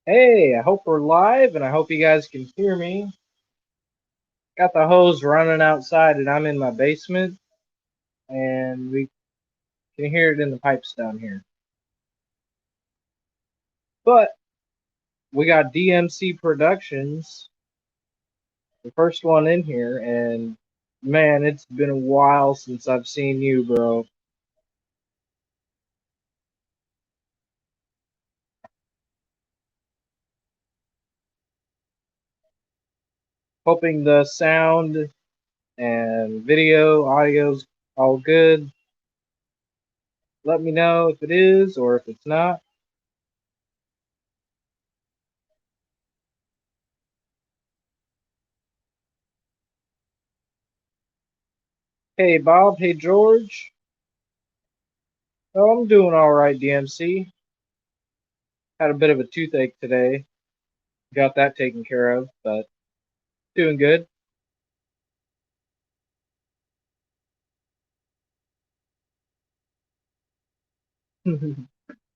Hey, I hope we're live and I hope you guys can hear me. Got the hose running outside and I'm in my basement and we can hear it in the pipes down here. But we got DMC Productions, the first one in here, and man, it's been a while since I've seen you, bro. Hoping the sound and video, audio's all good. Let me know if it is or if it's not. Hey, Bob. Hey, George. Oh, I'm doing all right, DMC. Had a bit of a toothache today. Got that taken care of, but doing good.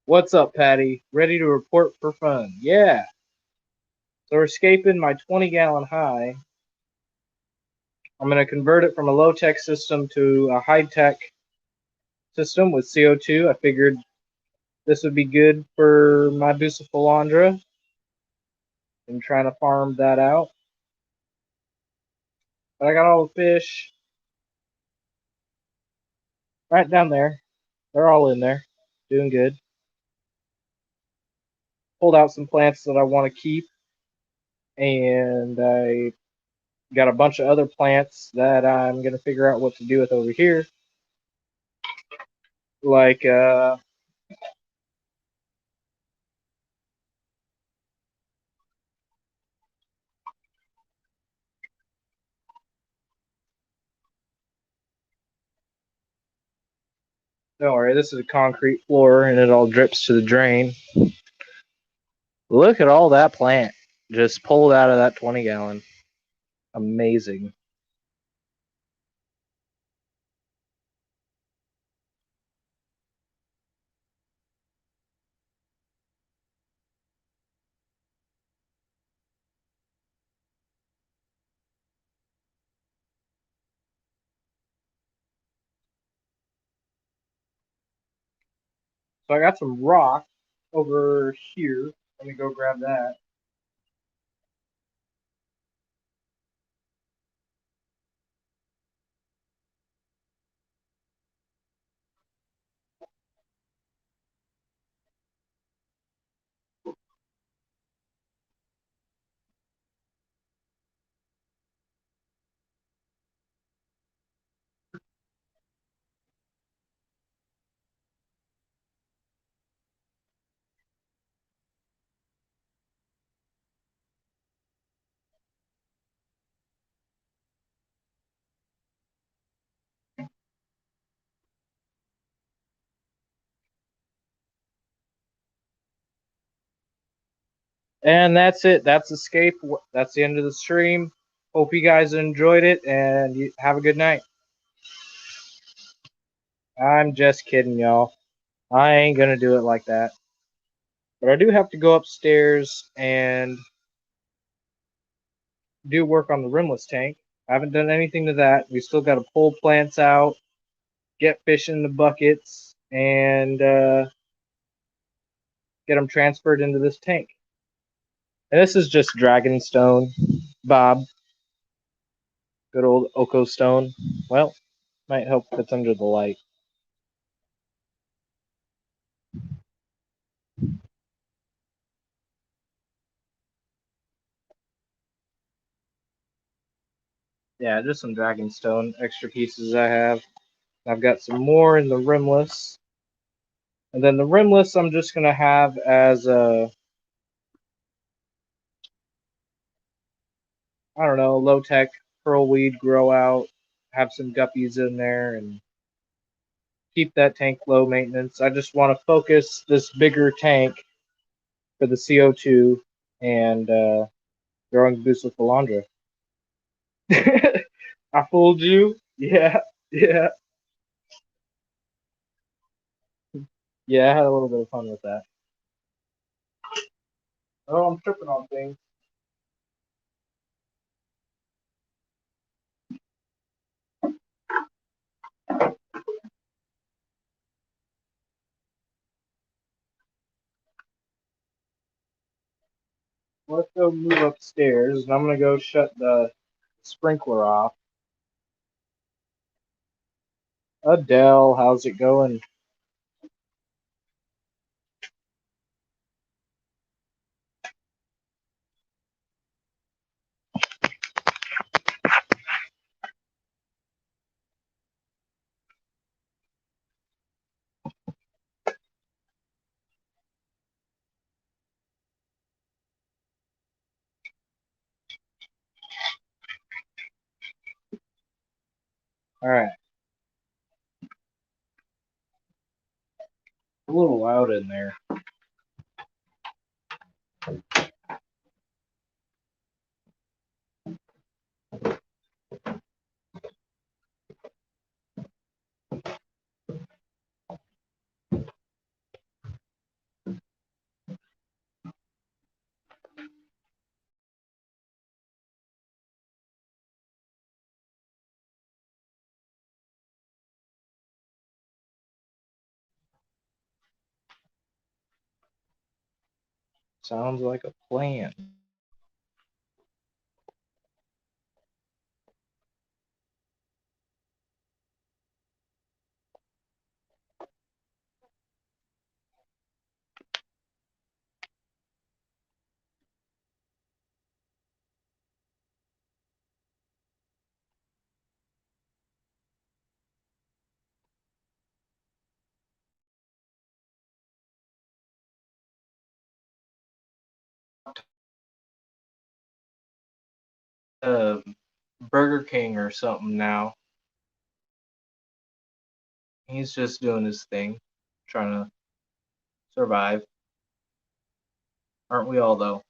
What's up, Patty? Ready to report for fun? Yeah. So we're escaping my 20-gallon high. I'm going to convert it from a low-tech system to a high-tech system with CO2. I figured this would be good for my Bucephalandra. I'm trying to farm that out. But I got all the fish right down there. They're all in there. Doing good. Pulled out some plants that I want to keep. And I got a bunch of other plants that I'm going to figure out what to do with over here. Like, don't worry, this is a concrete floor and it all drips to the drain. Look at all that plant just pulled out of that 20 gallon. Amazing. So I got some rock over here. Let me go grab that. And that's it. That's Escape. That's the end of the stream. Hope you guys enjoyed it and you have a good night. I'm just kidding, y'all. I ain't going to do it like that. But I do have to go upstairs and do work on the rimless tank. I haven't done anything to that. We still got to pull plants out, get fish in the buckets, and get them transferred into this tank. And this is just dragon stone, Bob. Good old Oko stone. Well, might help if it's under the light. Yeah, just some dragon stone, extra pieces I have. I've got some more in the rimless. And then the rimless I'm just going to have as a, I don't know, low tech pearl weed grow out, have some guppies in there, and keep that tank low maintenance. I just want to focus this bigger tank for the CO2 and growing Bucephalandra. I fooled you? Yeah, yeah, yeah. I had a little bit of fun with that. Oh, I'm tripping on things. Let's go move upstairs, and I'm gonna go shut the sprinkler off. Adele, how's it going? All right. A little loud in there. Sounds like a plan. Uh, Burger King or something now. He's just doing his thing, trying to survive. Aren't we all, though?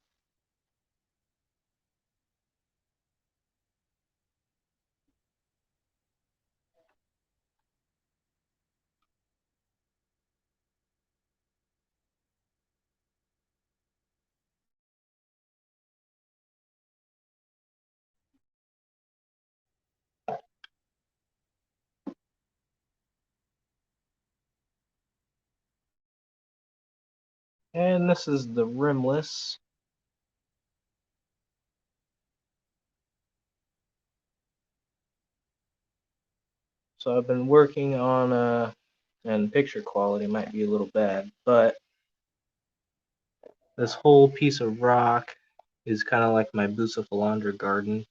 And this is the rimless. So I've been working on and picture quality might be a little bad, but this whole piece of rock is kind of like my Bucephalandra garden.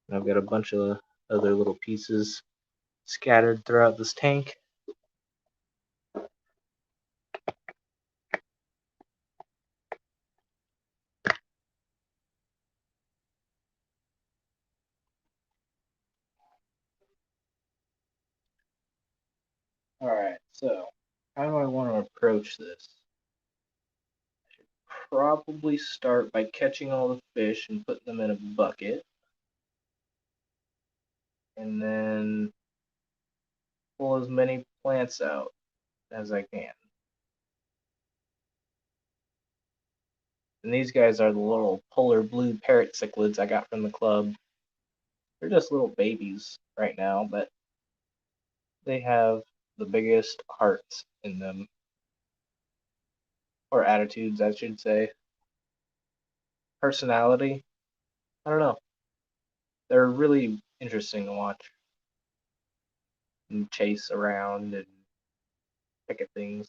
And I've got a bunch of other little pieces scattered throughout this tank. Alright, so how do I want to approach this? Probably start by catching all the fish and putting them in a bucket. And then pull as many plants out as I can. And these guys are the little polar blue parrot cichlids I got from the club. They're just little babies right now, but they have the biggest hearts in them. Or attitudes, I should say. Personality. I don't know. They're really interesting to watch. And chase around and pick at things.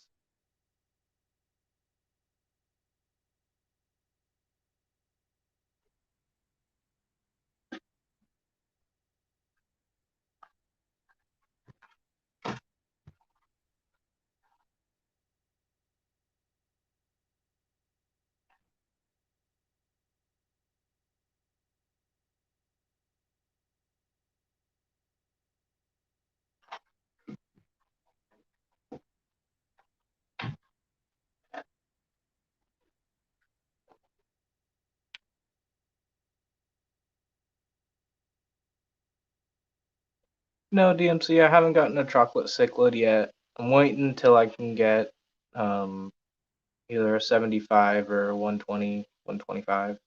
No, DMC, I haven't gotten a chocolate cichlid yet. I'm waiting until I can get either a 75 or a 120 125.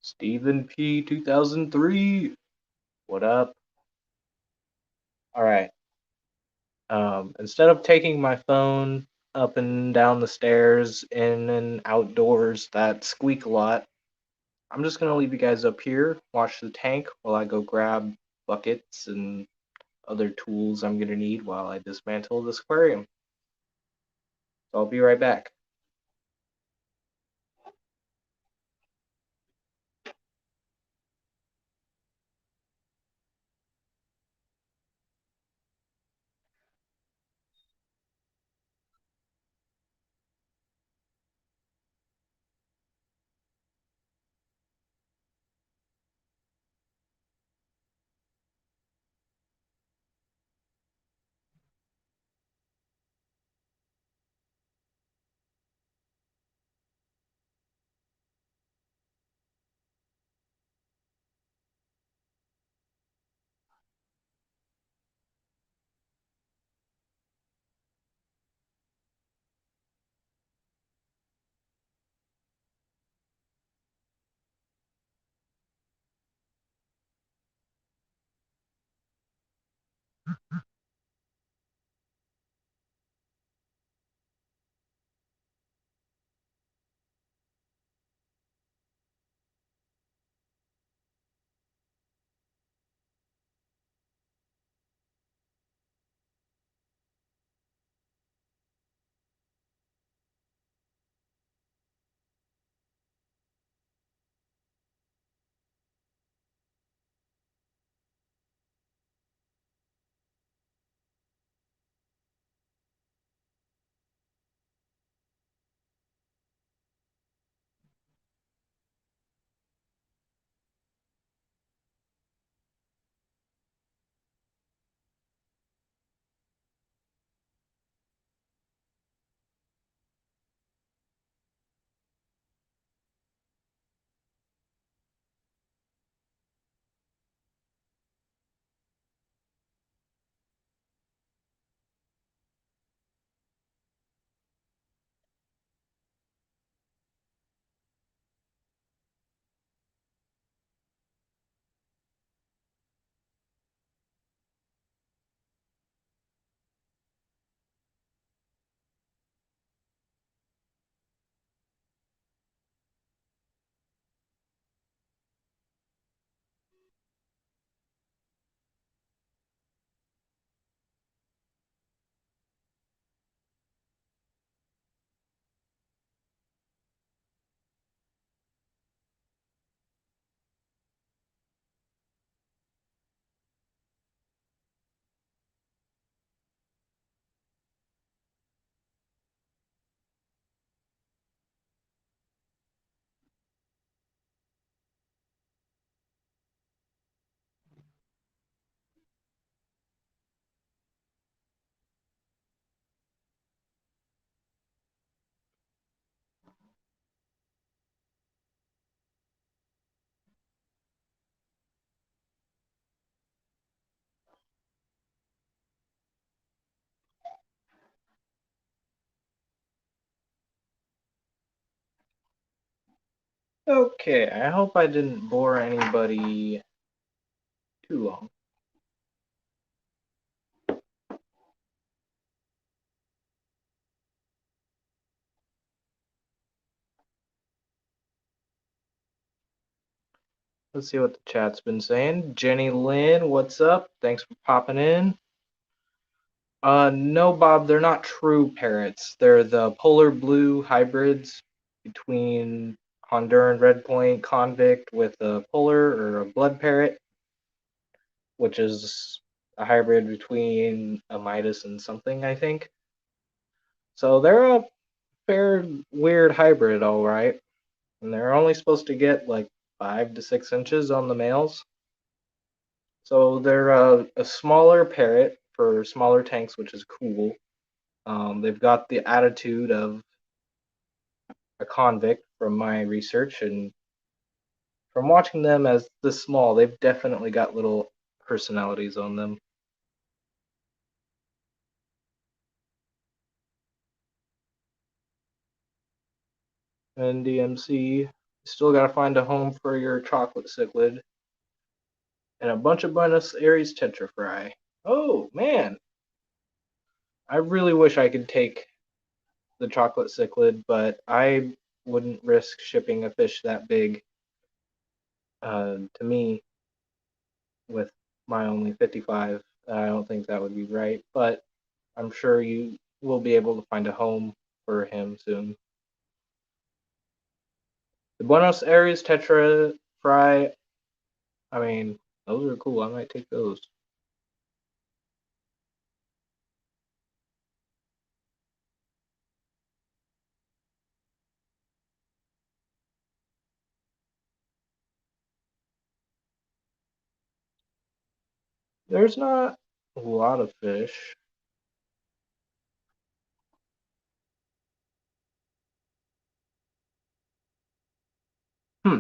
Stephen P. 2003. What up? All right. Instead of taking my phone up and down the stairs, in and outdoors that squeak a lot, I'm just gonna leave you guys up here, watch the tank while I go grab buckets and other tools I'm gonna need while I dismantle this aquarium. So I'll be right back. Okay, I hope I didn't bore anybody too long. Let's see what the chat's been saying. Jenny Lynn, what's up? Thanks for popping in. No, Bob, they're not true parrots. They're the polar blue hybrids between Honduran red point convict with a polar or a blood parrot, which is a hybrid between a Midas and something, I think. So they're a fair weird hybrid, all right. And they're only supposed to get like 5 to 6 inches on the males. So they're a smaller parrot for smaller tanks, which is cool. They've got the attitude of a convict from my research, and from watching them as this small, they've definitely got little personalities on them. And DMC, still gotta find a home for your chocolate cichlid. And a bunch of Buenos Aires tetra fry. Oh, man. I really wish I could take the chocolate cichlid, but I wouldn't risk shipping a fish that big to me with my only 55. I don't think that would be right, but I'm sure you will be able to find a home for him soon. The Buenos Aires tetra fry, I mean, those are cool. I might take those. There's not a lot of fish. Hmm.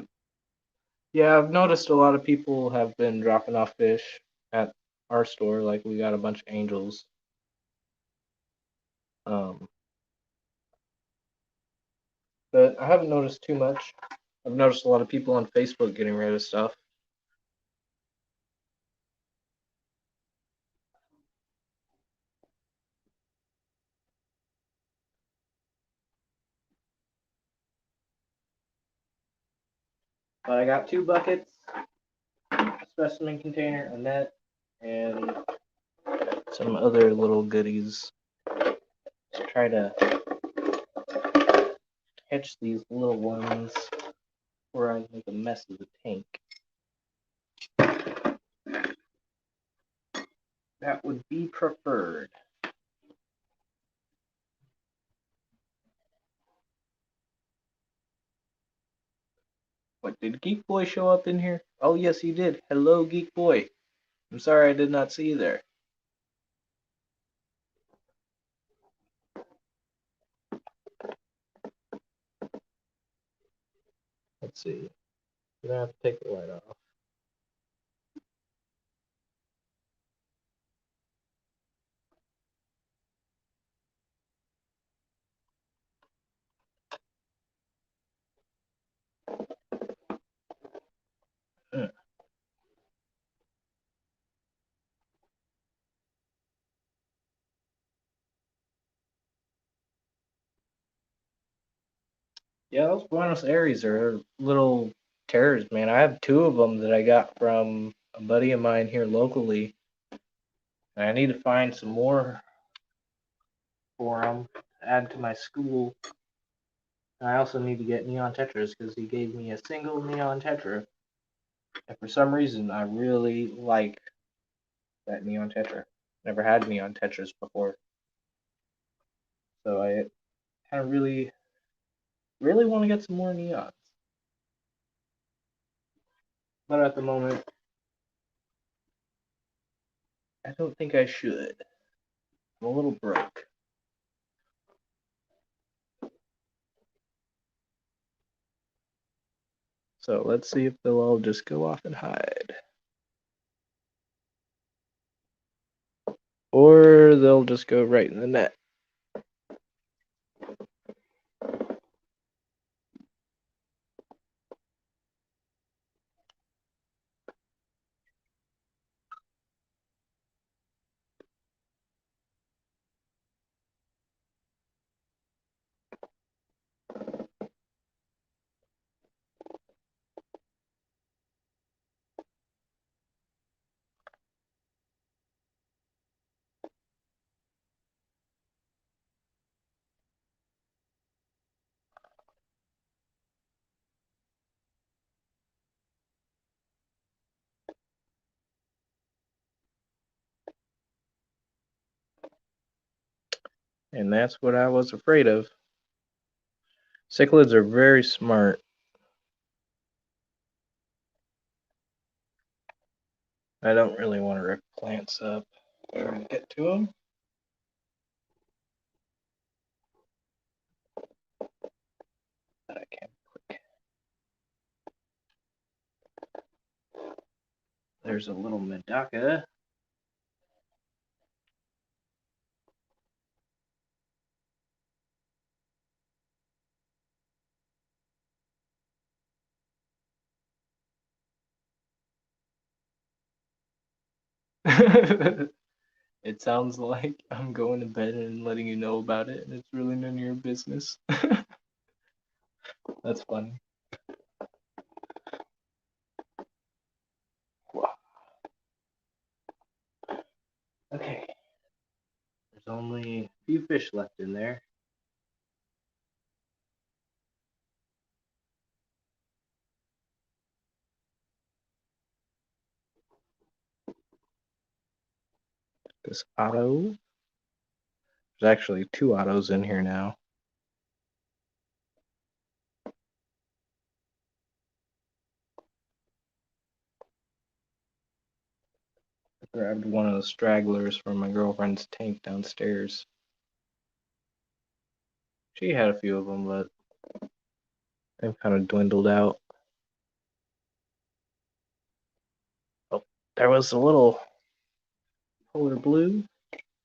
Yeah, I've noticed a lot of people have been dropping off fish at our store. Like we got a bunch of angels. Um, but I haven't noticed too much. I've noticed a lot of people on Facebook getting rid of stuff. But I got 2 buckets, a specimen container, a net, and some other little goodies to try to catch these little ones before I make a mess of the tank. That would be preferred. What, did Geek Boy show up in here? Oh, yes, he did. Hello, Geek Boy. I'm sorry I did not see you there. Let's see. I'm gonna have to take the light off. Yeah, those Buenos Aires are little terrors, man. I have 2 of them that I got from a buddy of mine here locally. And I need to find some more for them to add to my school. And I also need to get neon tetras because he gave me a single neon tetra. And for some reason, I really like that neon tetra. Never had neon tetras before. So I kind of really, really want to get some more neons. But at the moment, I don't think I should. I'm a little broke. So let's see if they'll all just go off and hide. Or they'll just go right in the net. And that's what I was afraid of. Cichlids are very smart. I don't really want to rip plants up. Trying to get to them. But I can quick. There's a little medaka. It sounds like I'm going to bed and letting you know about it, and it's really none of your business. That's funny. Okay. There's only a few fish left in there. This auto. There's actually 2 autos in here now. I grabbed one of the stragglers from my girlfriend's tank downstairs. She had a few of them, but they've kind of dwindled out. Oh, there was a little polar blue.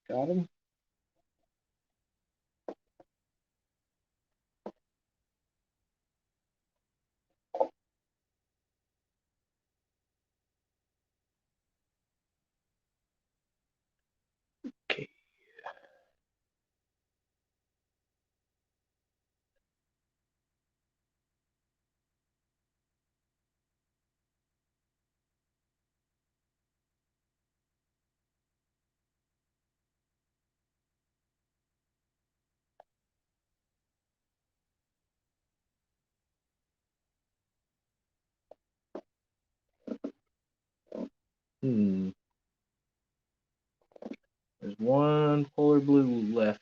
Got him. Okay. There's one polar blue left.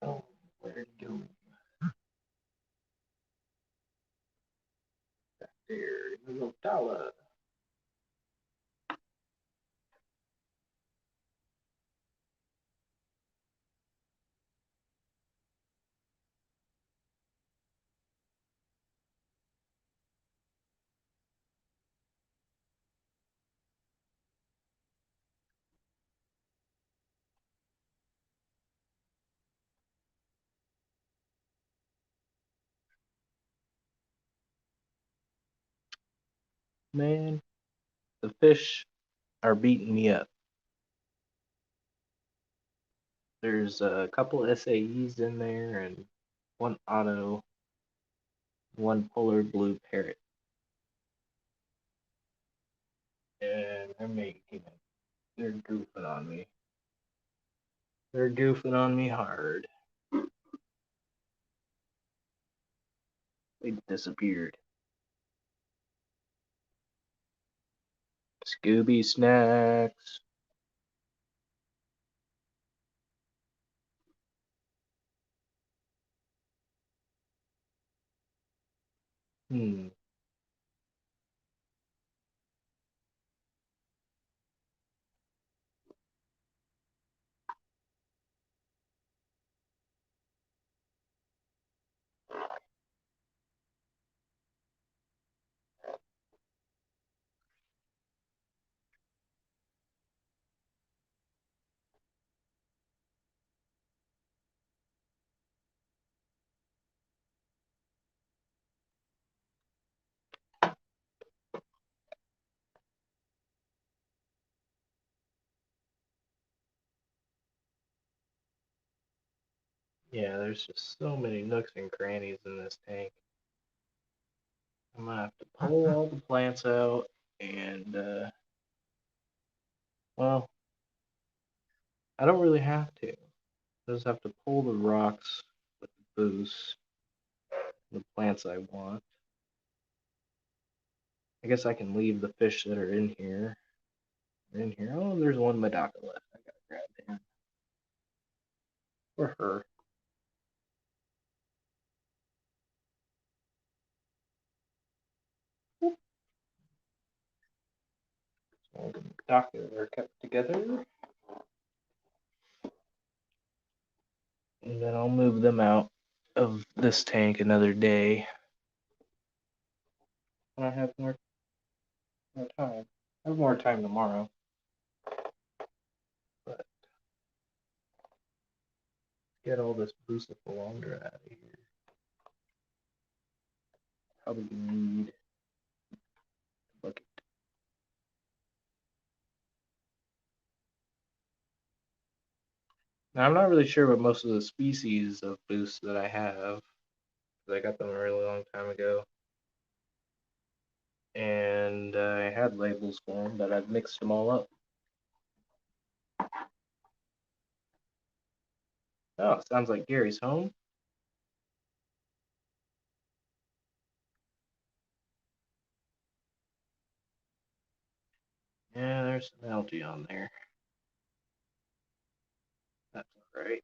Oh, where did he go? Back there. Little dollar. Man, the fish are beating me up. There's a couple SAEs in there and one auto, one polar blue parrot. And they're making it. They're goofing on me. They're goofing on me hard. They disappeared. Scooby snacks. Hmm. Yeah, there's just so many nooks and crannies in this tank. I'm gonna have to pull all the plants out and, well, I don't really have to. I just have to pull the rocks with the boost, the plants I want. I guess I can leave the fish that are in here. In here. Oh, there's one Medaka left. I gotta grab him. Or her. All the Medaka are kept together. And then I'll move them out of this tank another day. When I have more time. I have more time tomorrow. But get all this Bucephalandra out of here. Probably need a bucket. Now, I'm not really sure what most of the species of boosts that I have, because I got them a really long time ago. And I had labels for them, but I've mixed them all up. Oh, it sounds like Gary's home. Yeah, there's some algae on there. That's alright.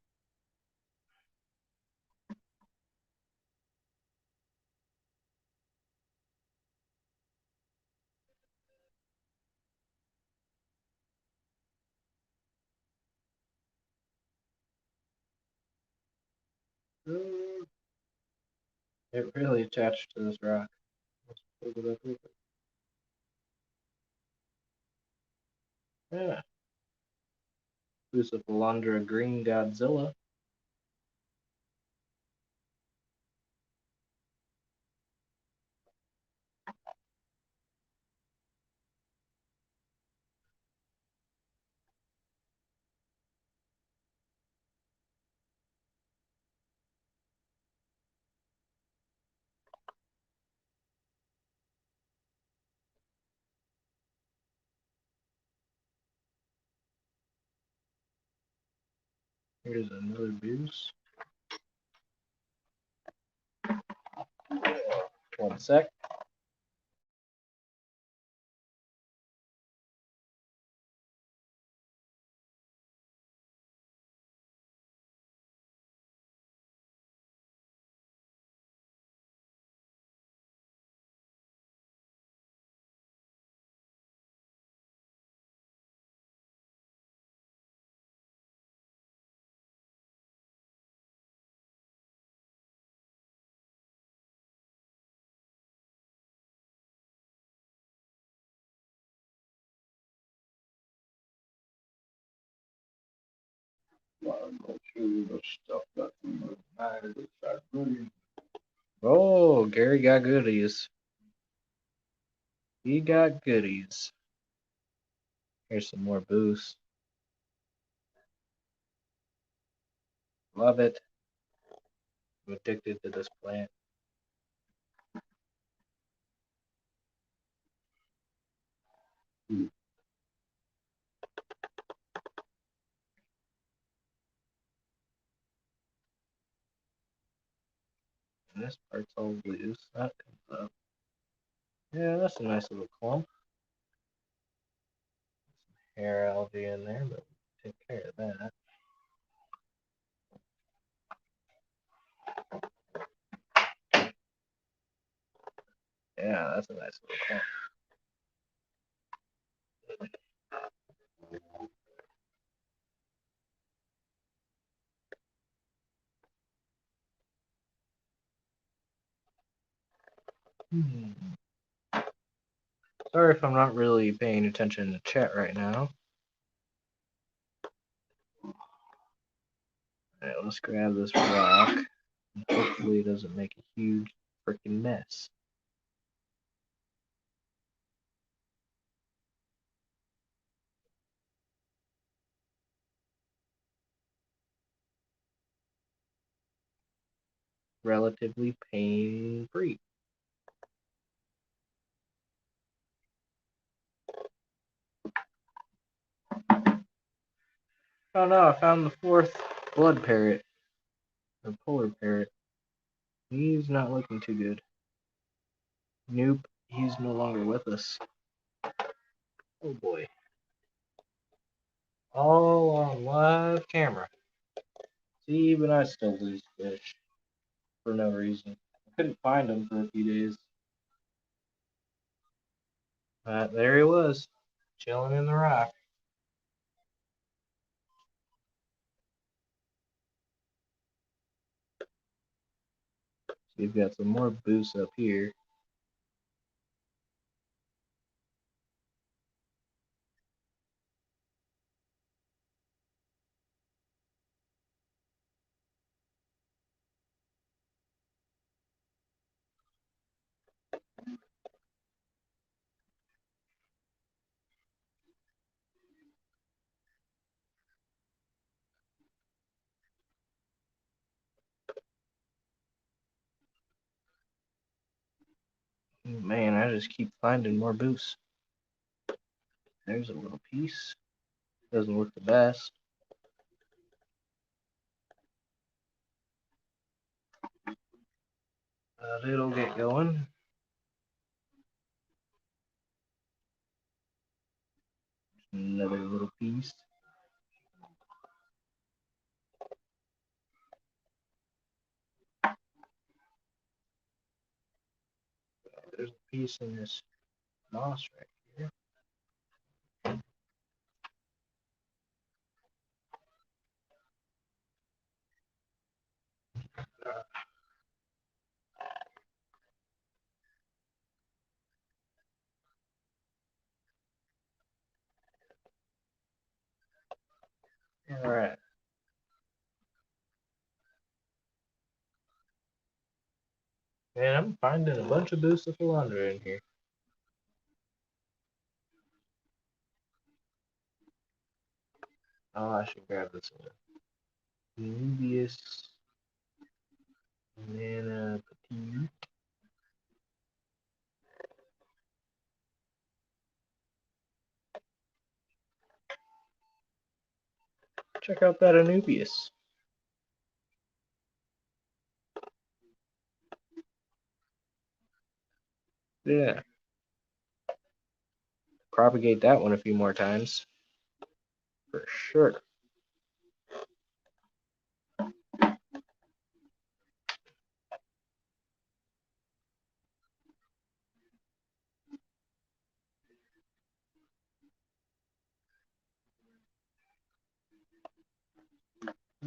It really attached to this rock. Let's pull it up here. Yeah. Bucephalandra Green Godzilla. Here's another boost. 1 sec. Oh, Gary got goodies. He got goodies. Here's some more boost. Love it. I'm addicted to this plant. And this part's all loose. That comes up. Yeah, that's a nice little clump. Hair algae in there, but take care of that. Yeah, that's a nice little clump. Sorry if I'm not really paying attention to chat right now. Alright, let's grab this rock. And hopefully it doesn't make a huge freaking mess. Relatively pain-free. Oh no, I found the 4th blood parrot. Or polar parrot. He's not looking too good. Nope, he's no longer with us. Oh boy. All on live camera. See, even I still lose fish. For no reason. I couldn't find him for a few days. But there he was. Chilling in the rock. So you've got some more boosts up here. I just keep finding more boosts. There's a little piece. Doesn't look the best. But it'll get going. Another little piece. There's a piece in this moss right here. All right. Man, I'm finding a bunch of boosts of Philandra in here. Oh, I should grab this one. Nubius Mana Petit. Check out that Anubius. Yeah. Propagate that one a few more times. For sure.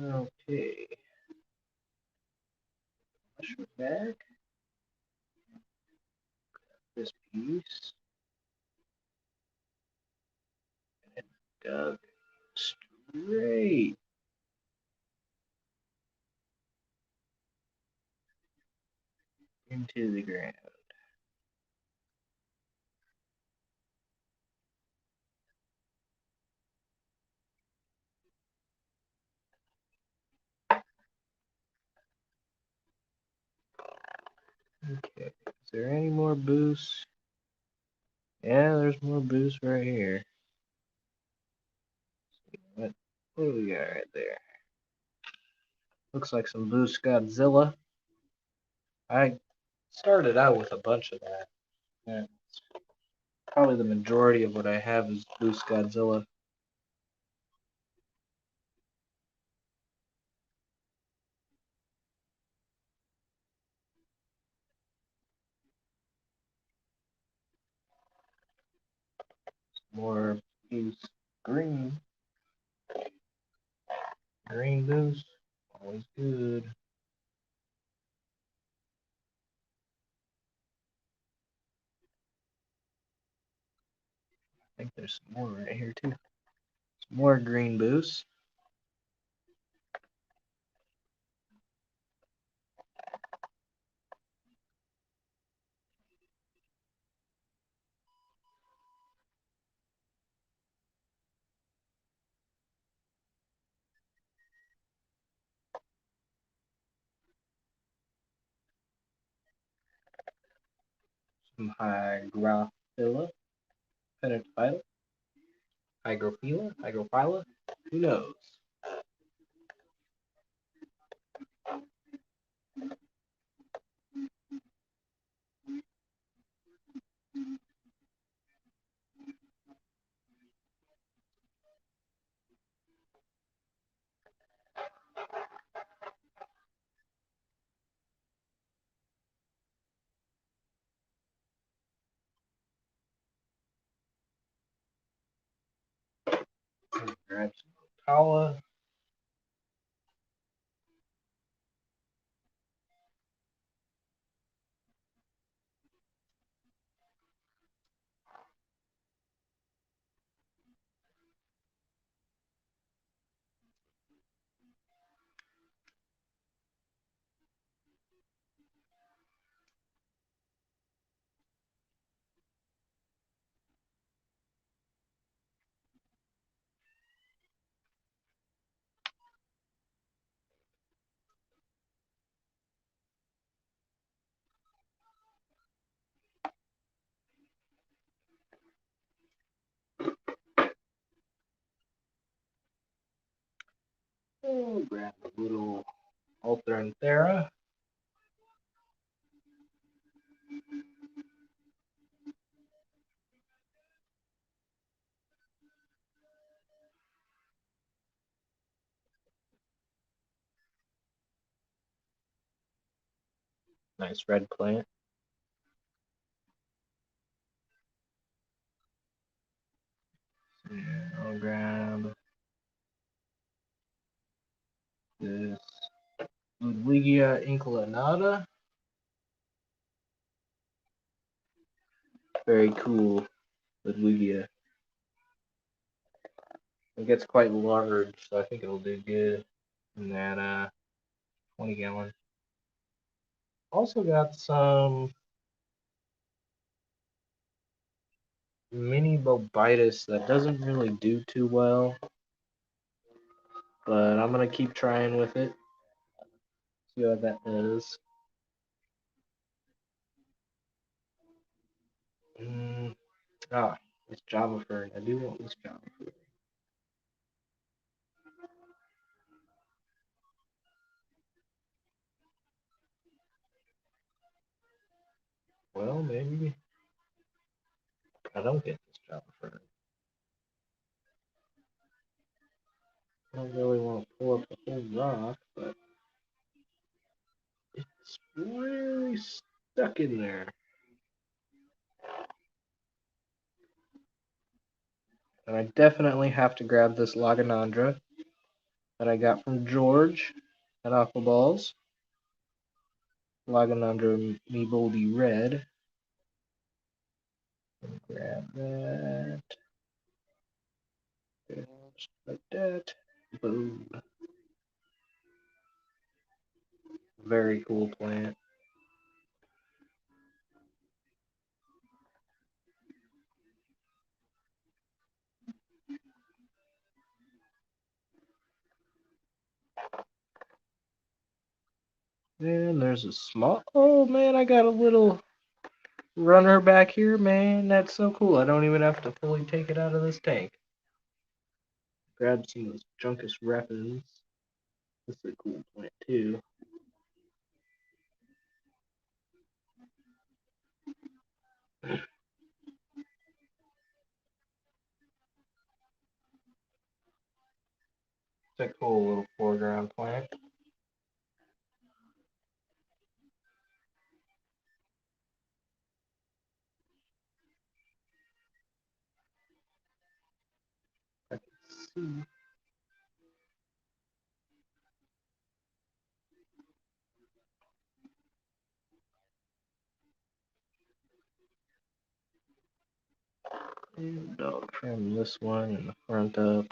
Okay. Mushroom bag. This piece. And dug straight into the ground. Okay. Is there any more boosts? Yeah, there's more boosts right here. What do we got right there? Looks like some Boost Godzilla. I started out with a bunch of that. Yeah, probably the majority of what I have is Boost Godzilla. More Boost Green. Green Boost. Always good. I think there's some more right here too. Some more green boosts. Some Hygrophila. Pennant Hygrophila? Who knows? Grab some Ocala. Oh, grab a little Altaranthera. Nice red plant. Yeah, I'll grab this Ludwigia inclinata. Very cool, Ludwigia. It gets quite large, so I think it'll do good in that 20 gallon. Also got some mini bobitis that doesn't really do too well, but I'm gonna keep trying with it. See how that does. This Java Fern. I do want this Java Fern. Well, maybe I don't get this Java Fern. I don't really want to pull up the whole rock, but it's really stuck in there. And I definitely have to grab this Laganandra that I got from George at Aquaballs. Laganandra Meboldy Red. Grab that. Just like that. Boom. Very cool plant. And there's a small. Oh man, I got a little runner back here, man. That's so cool. I don't even have to fully take it out of this tank. Grab some of those Juncus repens. This is a cool plant too. It's a cool little foreground plant. I can see. And I'll trim this one in the front up.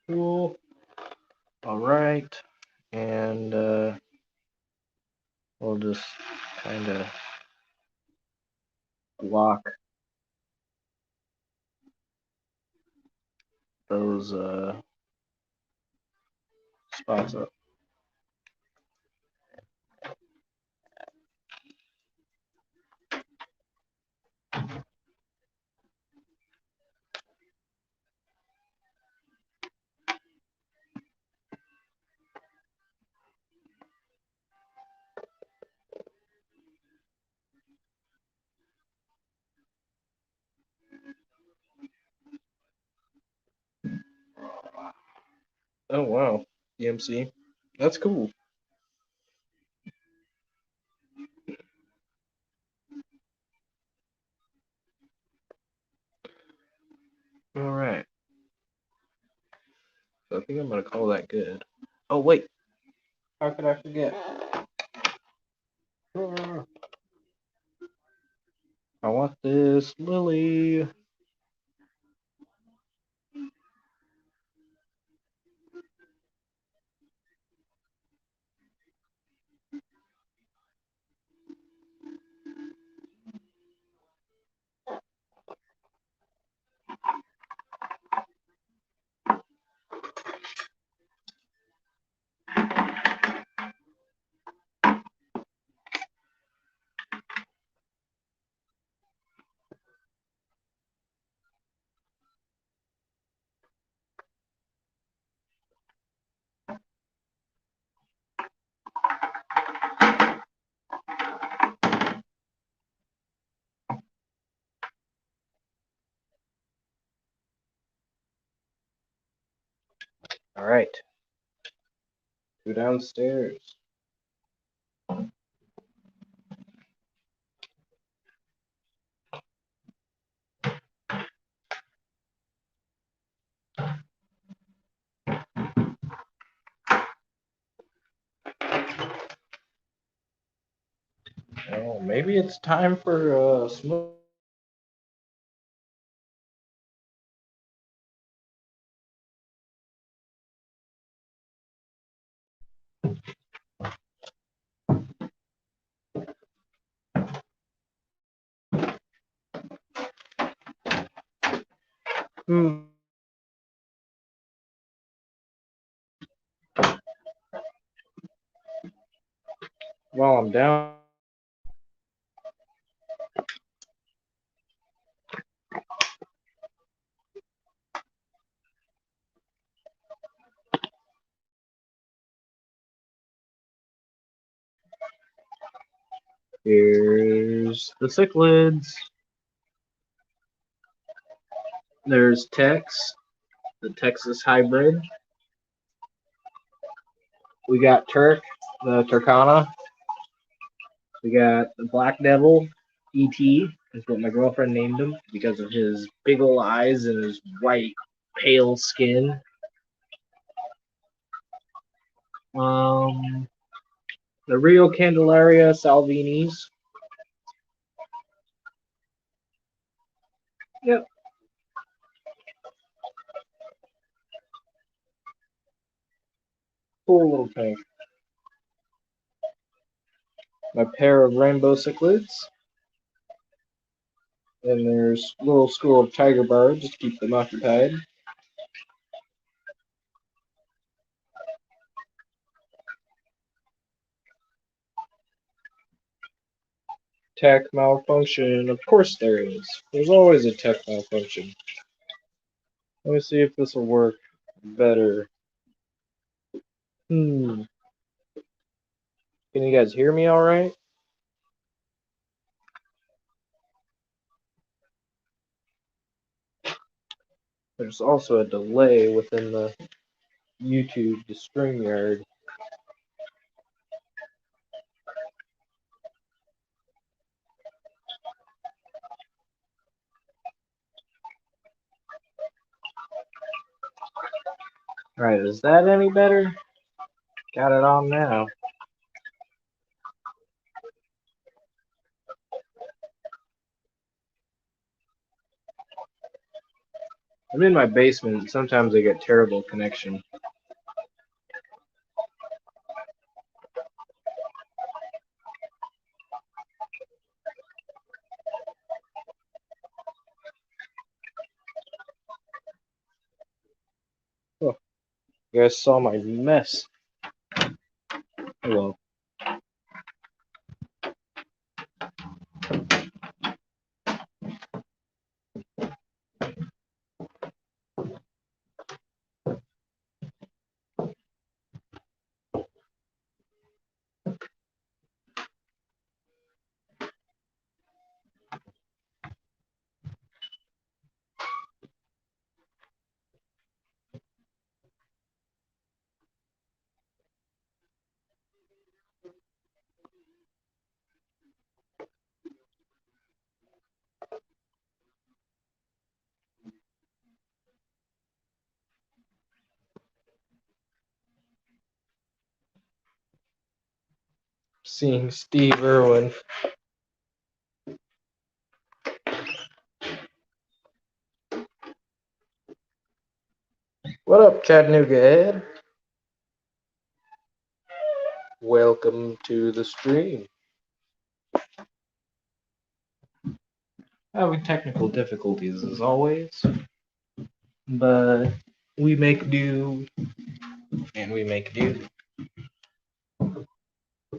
Cool. All right. And we'll just kind of block those spots up. Oh wow, EMC. That's cool. All right. So I think I'm gonna call that good. Oh wait, how could I forget? I want this lily. All right. Go downstairs. Well, maybe it's time for smoke. Hmm. While I'm down, here's the cichlids. There's Tex, the Texas hybrid. We got Turk, the Turkana. We got the Black Devil, E.T. is what my girlfriend named him because of his big old eyes and his white, pale skin. Um, the Rio Candelaria Salvinis. Yep, cool little tank. My pair of rainbow cichlids. And there's a little school of tiger birds just to keep them occupied. Tech malfunction. Of course there is. There's always a tech malfunction. Let me see if this will work better. Can you guys hear me all right? There's also a delay within the YouTube, the StreamYard. Alright, is that any better? Got it on now. I'm in my basement. Sometimes I get terrible connection. Oh, you guys saw my mess. Hello. Seeing Steve Irwin. What up, Chattanooga Ed? Welcome to the stream. Having technical difficulties as always, but we make do, and we make do,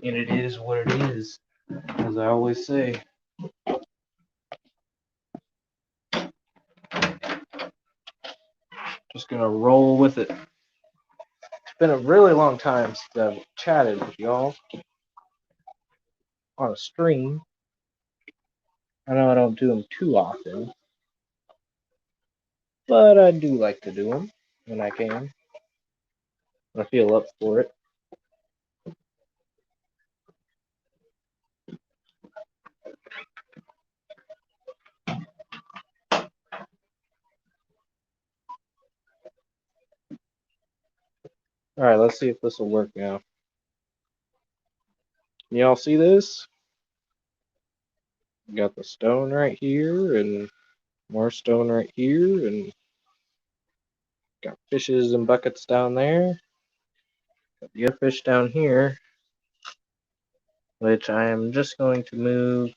and it is what it is, as I always say. Just gonna roll with it. It's been a really long time since I've chatted with y'all on a stream. I know I don't do them too often, but I do like to do them when I can. I feel up for it. Alright, let's see if this will work now. Y'all see this? Got the stone right here, and more stone right here, and got fishes and buckets down there. Got the other fish down here, which I am just going to move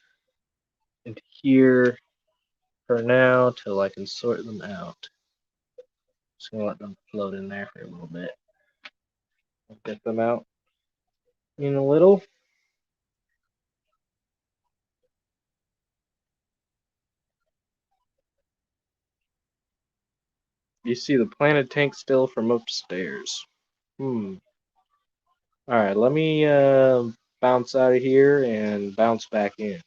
into here for now till I can sort them out. Just gonna let them float in there for a little bit. I'll get them out in a little. You see the planted tank still from upstairs. Alright, let me bounce out of here and bounce back in.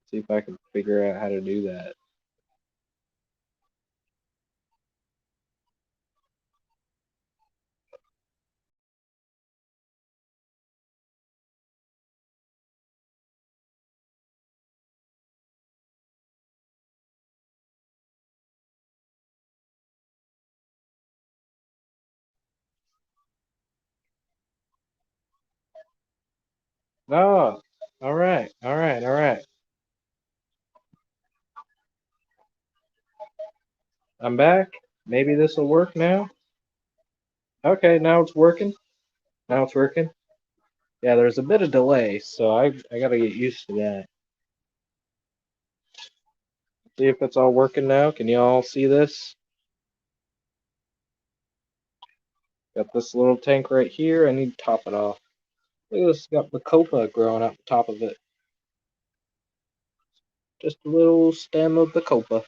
See if I can figure out how to do that. Oh, alright. I'm back. Maybe this will work now. Okay, now it's working. Yeah, there's a bit of delay, so I gotta get used to that. See if it's all working now. Can you all see this? Got this little tank right here. I need to top it off. Look at this, got Bacopa growing out the top of it. Just a little stem of Bacopa.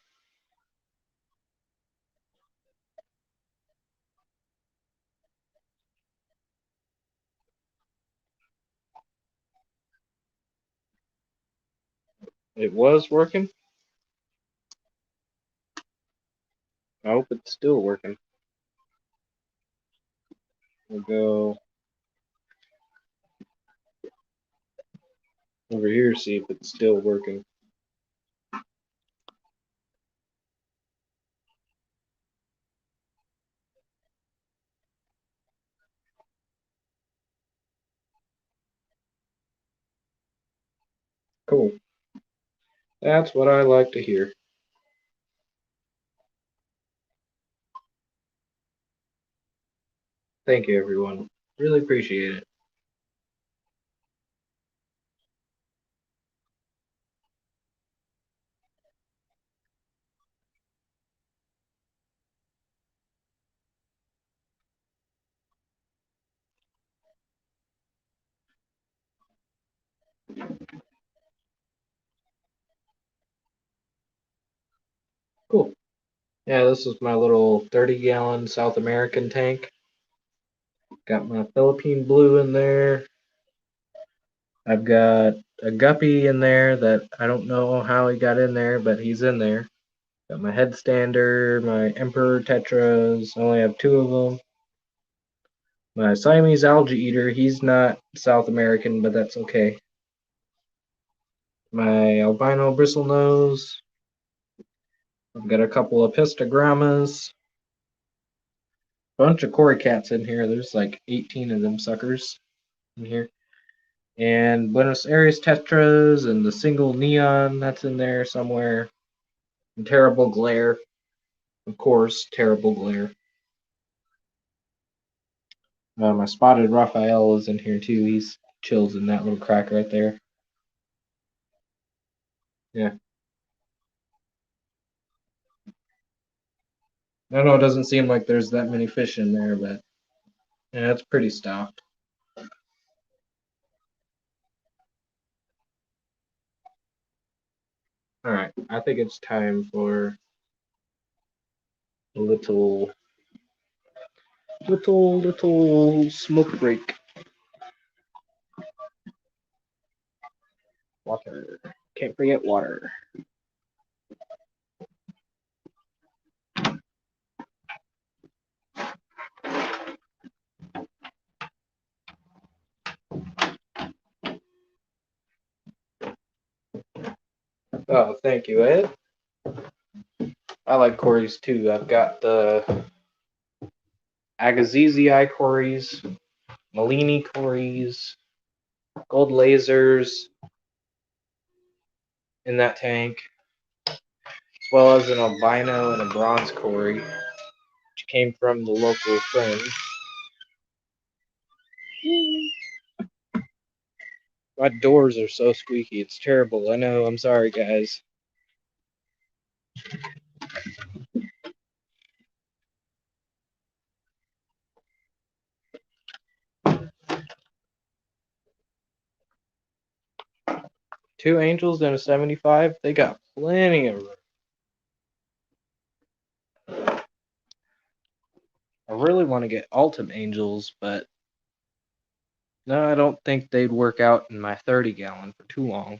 It was working. I hope it's still working. We'll go over here, see if it's still working. Cool. That's what I like to hear. Thank you, everyone. Really appreciate it. Cool. Yeah, this is my little 30-gallon South American tank. Got my Philippine blue in there. I've got a guppy in there that I don't know how he got in there, but he's in there. Got my headstander, my Emperor Tetras. I only have 2 of them. My Siamese algae eater, he's not South American, but that's okay. My albino bristlenose. I've got a couple of pistogrammas. Bunch of corycats in here. There's like 18 of them suckers in here. And Buenos Aires tetras and the single neon that's in there somewhere. And terrible glare. Of course, terrible glare. My spotted Raphael is in here too. He's chills in that little crack right there. Yeah. I know it doesn't seem like there's that many fish in there, but yeah, it's pretty stocked. Alright, I think it's time for a little smoke break. Water. Can't forget water. Oh, thank you, Ed. I like Corys too. I've got the Agassizi Corys, Malini Corys, gold lasers in that tank, as well as an albino and a bronze Cory, which came from the local friend. My doors are so squeaky, it's terrible. I know, I'm sorry, guys. Two angels and a 75, they got plenty of room. I really want to get Ultimate Angels, but no, I don't think they'd work out in my 30-gallon for too long.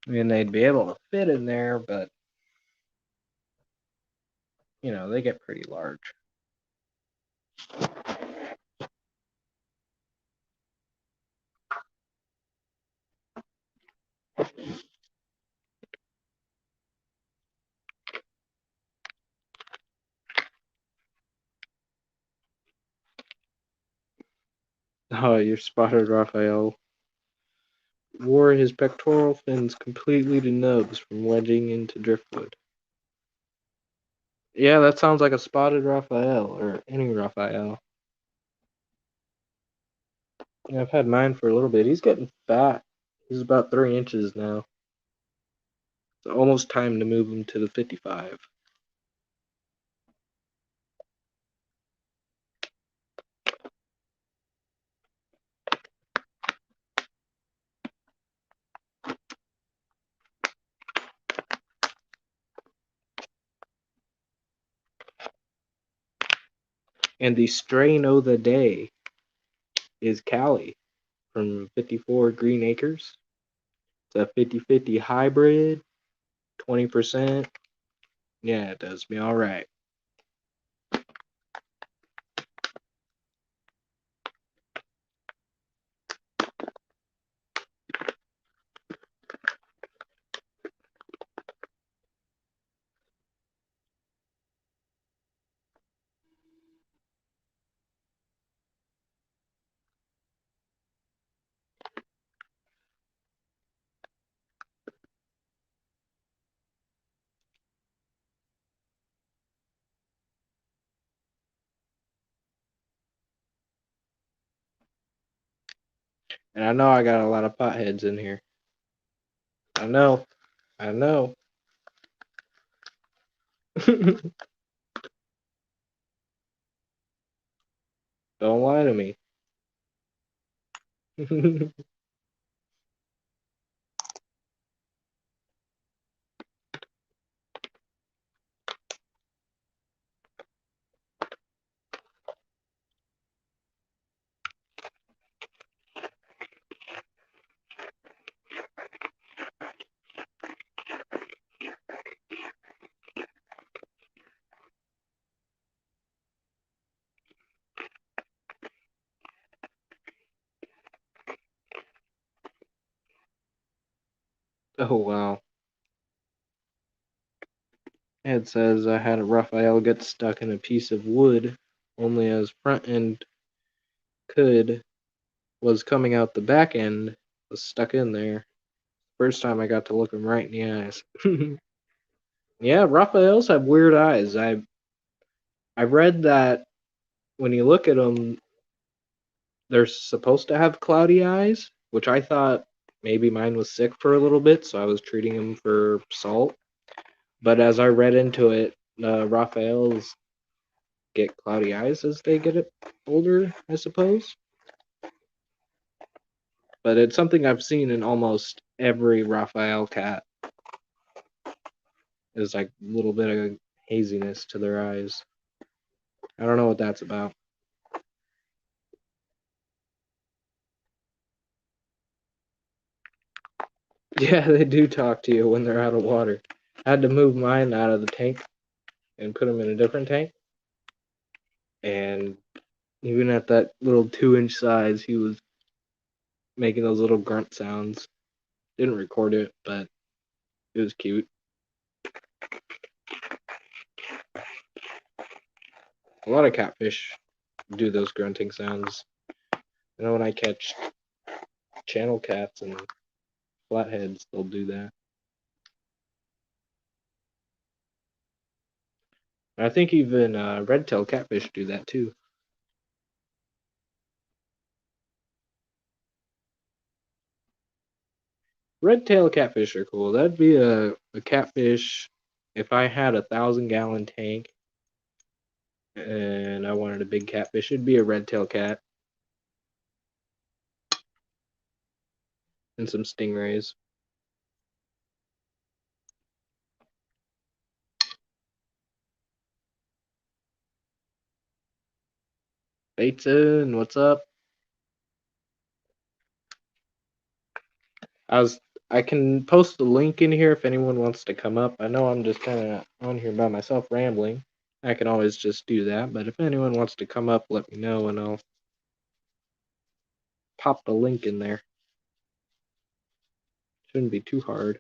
I mean, they'd be able to fit in there, but, you know, they get pretty large. Oh, your spotted Raphael wore his pectoral fins completely to nubs from wedging into driftwood. Yeah, that sounds like a spotted Raphael, or any Raphael. Yeah, I've had mine for a little bit. He's getting fat. He's about 3 inches now. It's almost time to move him to the 55. And the strain of the day is Cali from 54 Green Acres. It's a 50-50 hybrid, 20%. Yeah, it does me all right. And I know I got a lot of potheads in here. I know. Don't lie to me. Oh, wow. It says I had a Raphael get stuck in a piece of wood, only as front end was coming out, the back end was stuck in there. First time I got to look him right in the eyes. Yeah, Raphaels have weird eyes. I read that when you look at them, they're supposed to have cloudy eyes, which I thought maybe mine was sick for a little bit, so I was treating him for salt. But as I read into it, Raphaels get cloudy eyes as they get older, I suppose. But it's something I've seen in almost every Raphael cat. Is like a little bit of haziness to their eyes. I don't know what that's about. Yeah, they do talk to you when they're out of water. I had to move mine out of the tank and put him in a different tank. And even at that little 2-inch size, he was making those little grunt sounds. Didn't record it, but it was cute. A lot of catfish do those grunting sounds. I know when I catch channel cats and flatheads, they'll do that. I think even red-tailed catfish do that too. Red-tailed catfish are cool. That'd be a catfish if I had 1,000-gallon tank and I wanted a big catfish. It'd be a red-tailed cat and some stingrays. Bateson, what's up? I can post a link in here if anyone wants to come up. I know I'm just kind of on here by myself rambling. I can always just do that, but if anyone wants to come up, let me know and I'll pop the link in there. Shouldn't be too hard.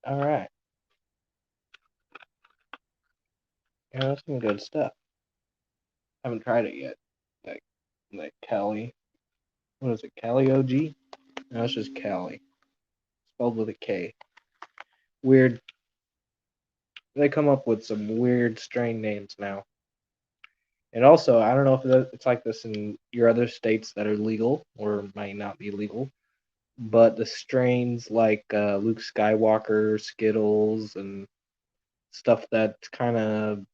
All right. Yeah, that's some good stuff. Haven't tried it yet. Like Cali. What is it? Cali OG? No, it's just Cali. Spelled with a K. Weird. They come up with some weird strain names now. And also, I don't know if it's like this in your other states that are legal or might not be legal, but the strains like Luke Skywalker, Skittles, and stuff that's kind of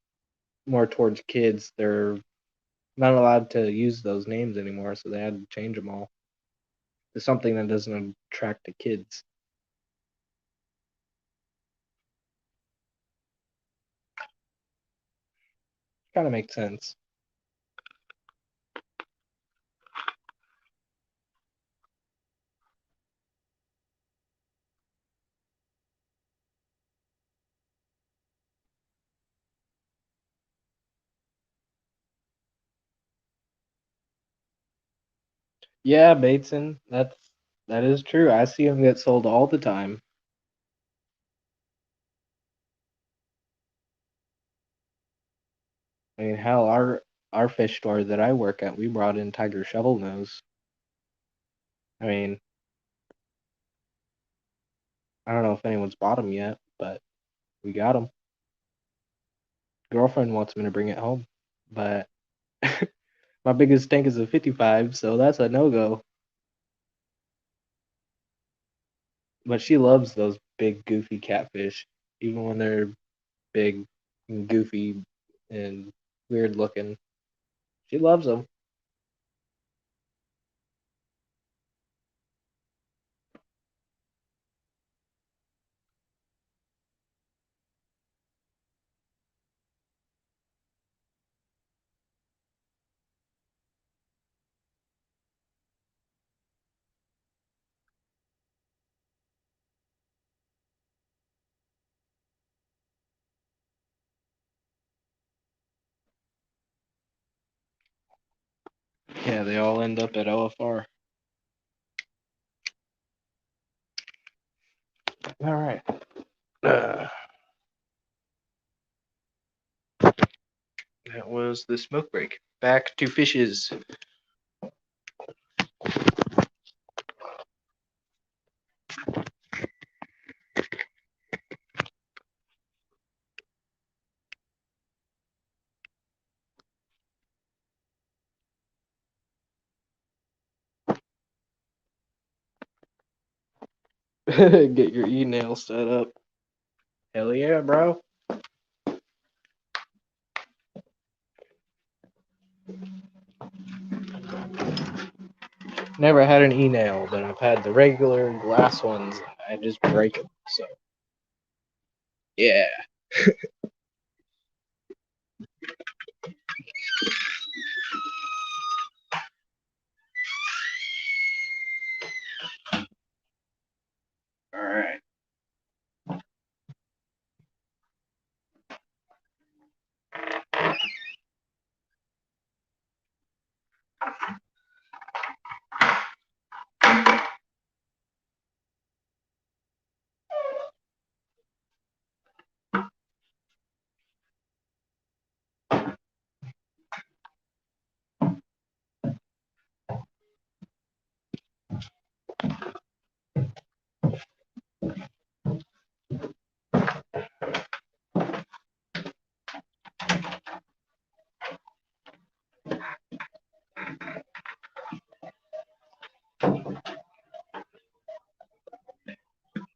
more towards kids, they're not allowed to use those names anymore, so they had to change them all to something that doesn't attract the kids. Kind of makes sense. Yeah, Bateson, that is true. I see them get sold all the time. I mean, hell, our fish store that I work at, we brought in tiger shovel nose. I mean, I don't know if anyone's bought them yet, but we got them. Girlfriend wants me to bring it home, but my biggest tank is a 55, so that's a no-go. But she loves those big, goofy catfish, even when they're big and goofy and weird looking. She loves them. Yeah, they all end up at OFR. All right. That was the smoke break. Back to fishes. Get your e-nail set up. Hell yeah, bro. Never had an e-nail, but I've had the regular glass ones. I just break them. So yeah. All right.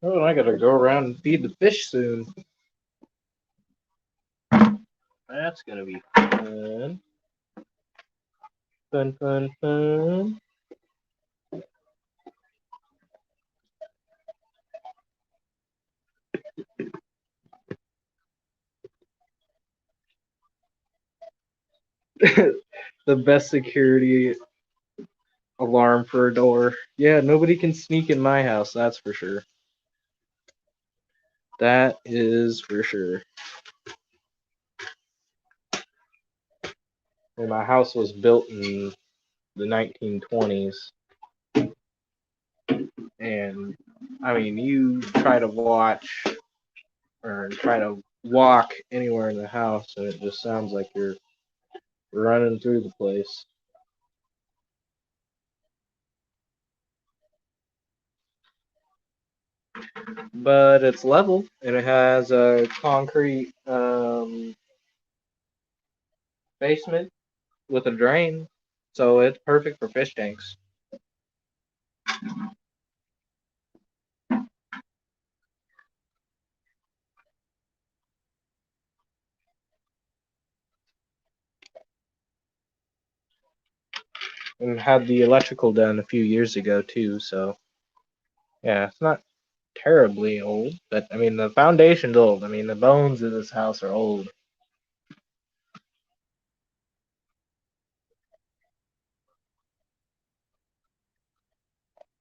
Oh, I gotta go around and feed the fish soon. That's gonna be fun. Fun, fun, fun. The best security alarm for a door. Yeah, nobody can sneak in my house, that's for sure. That is for sure. And my house was built in the 1920s. And I mean, you try to watch or try to walk anywhere in the house, and it just sounds like you're running through the place. But it's level, and it has a concrete basement with a drain, so it's perfect for fish tanks. And had the electrical done a few years ago too, so yeah, it's not terribly old, but I mean the foundation's old. I mean the bones of this house are old.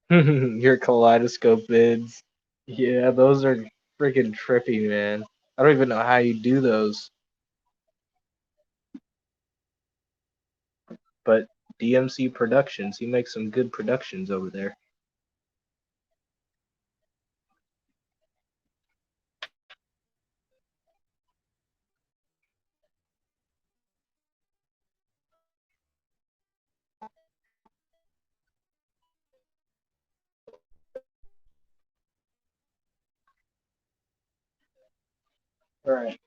Your kaleidoscope vids. Yeah, those are freaking trippy, man. I don't even know how you do those. But DMC Productions, he makes some good productions over there. Alright.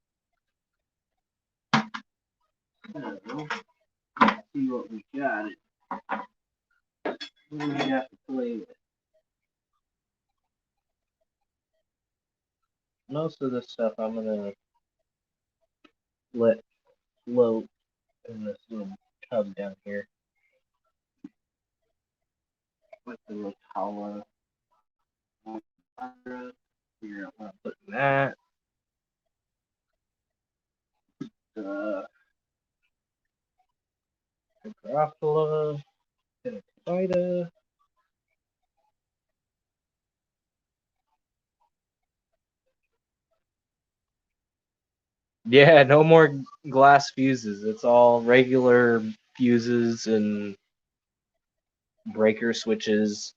See what we got. What do we got to play with? Most of this stuff I'm gonna let float in this little tub down here. With the Rotala. Figure out where I'm putting that. The Garofalo. Pinacida. Yeah, no more glass fuses. It's all regular fuses and breaker switches.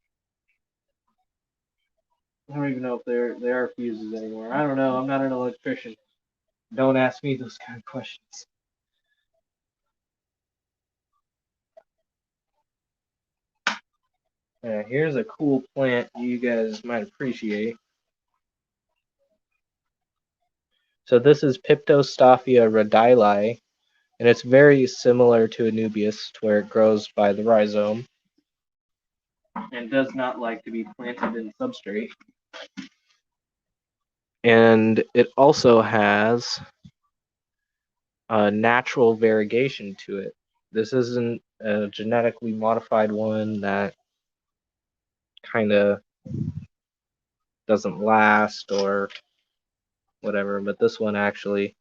I don't even know if they are fuses anymore. I don't know. I'm not an electrician. Don't ask me those kind of questions. Yeah, here's a cool plant you guys might appreciate. So this is Piptostaffia Redylie, and it's very similar to Anubias, to where it grows by the rhizome and does not like to be planted in substrate. And it also has a natural variegation to it. This isn't a genetically modified one that kind of doesn't last or whatever, but this one actually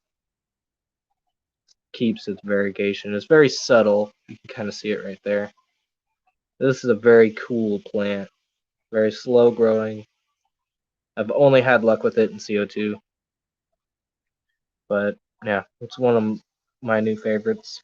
keeps its variegation. It's very subtle. You can kind of see it right there. This is a very cool plant. Very slow growing. I've only had luck with it in CO2. But yeah, it's one of my new favorites.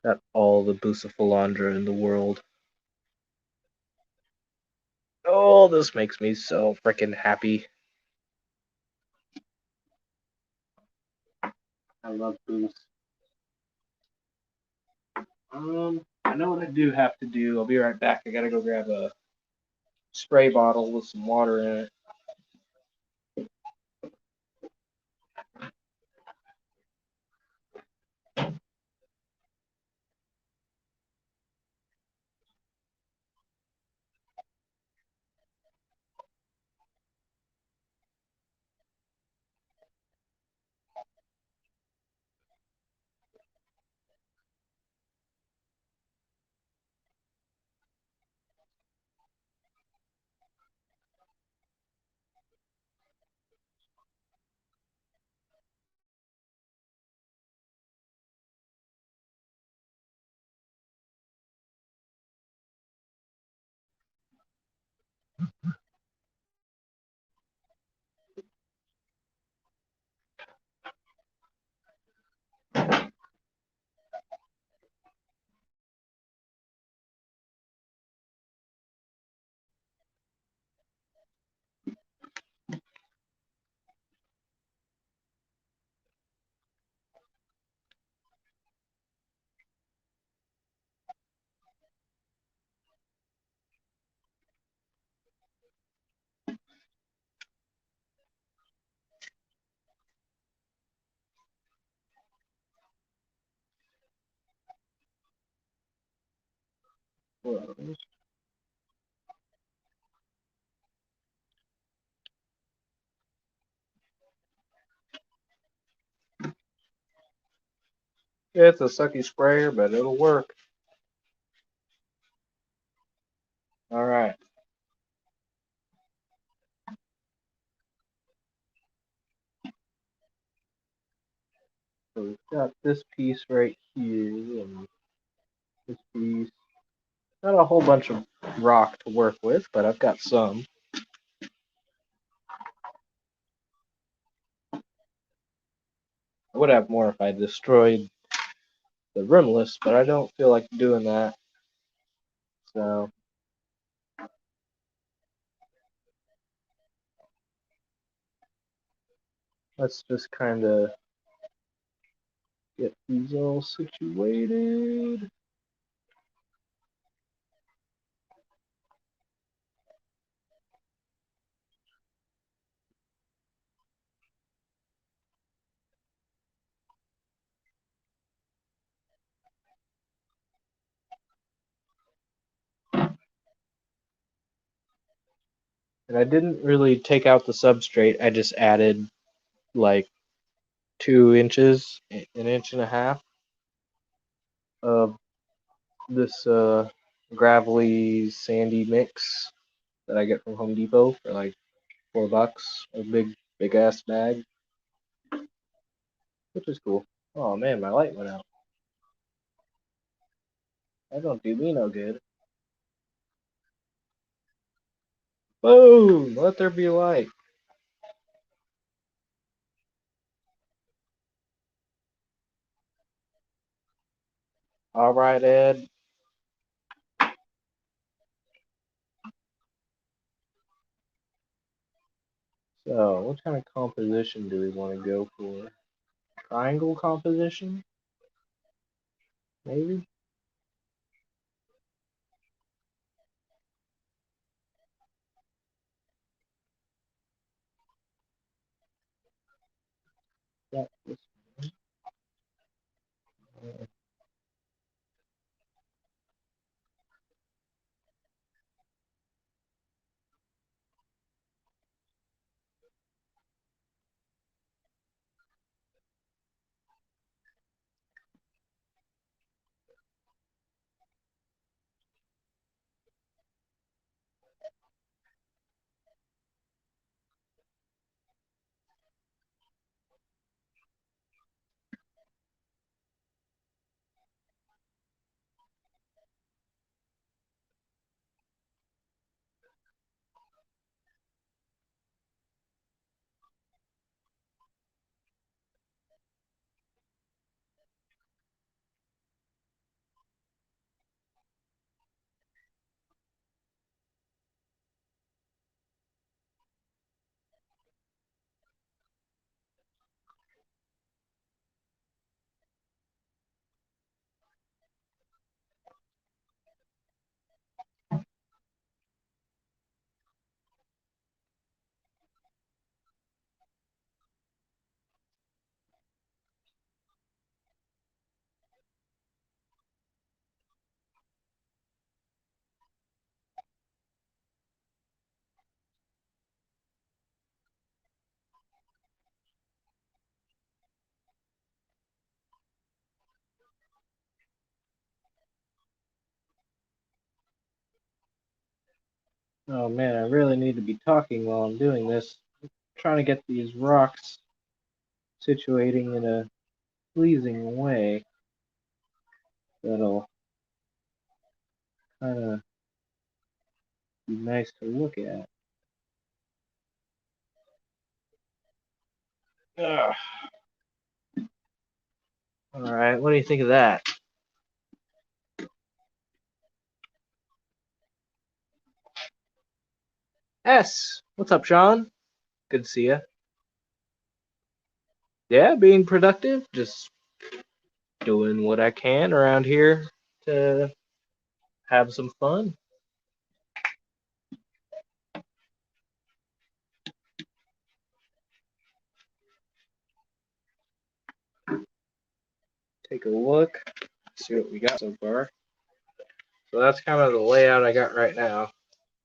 Got all the Bucephalandra in the world. Oh, this makes me so freaking happy. I love booze. I know what I do have to do. I'll be right back. I gotta go grab a spray bottle with some water in it. Yeah, it's a sucky sprayer, but it'll work. Alright. So we've got this piece right here, and this piece. Not a whole bunch of rock to work with, but I've got some. I would have more if I destroyed the rimless, but I don't feel like doing that. So let's just kind of get these all situated. And I didn't really take out the substrate. I just added like 2 inches, an inch and a half of this gravelly sandy mix that I get from Home Depot for like $4, a big ass bag, which is cool. Oh man, my light went out. That don't do me no good. Boom! Let there be light. All right, Ed. So, what kind of composition do we want to go for? Triangle composition? Maybe? Yeah, this one. Oh man, I really need to be talking while I'm doing this. I'm trying to get these rocks situating in a pleasing way that'll kind of be nice to look at. Ugh. All right, what do you think of that? S, what's up, Sean? Good to see you. Yeah, being productive, just doing what I can around here to have some fun. Take a look, see what we got so far. So that's kind of the layout I got right now.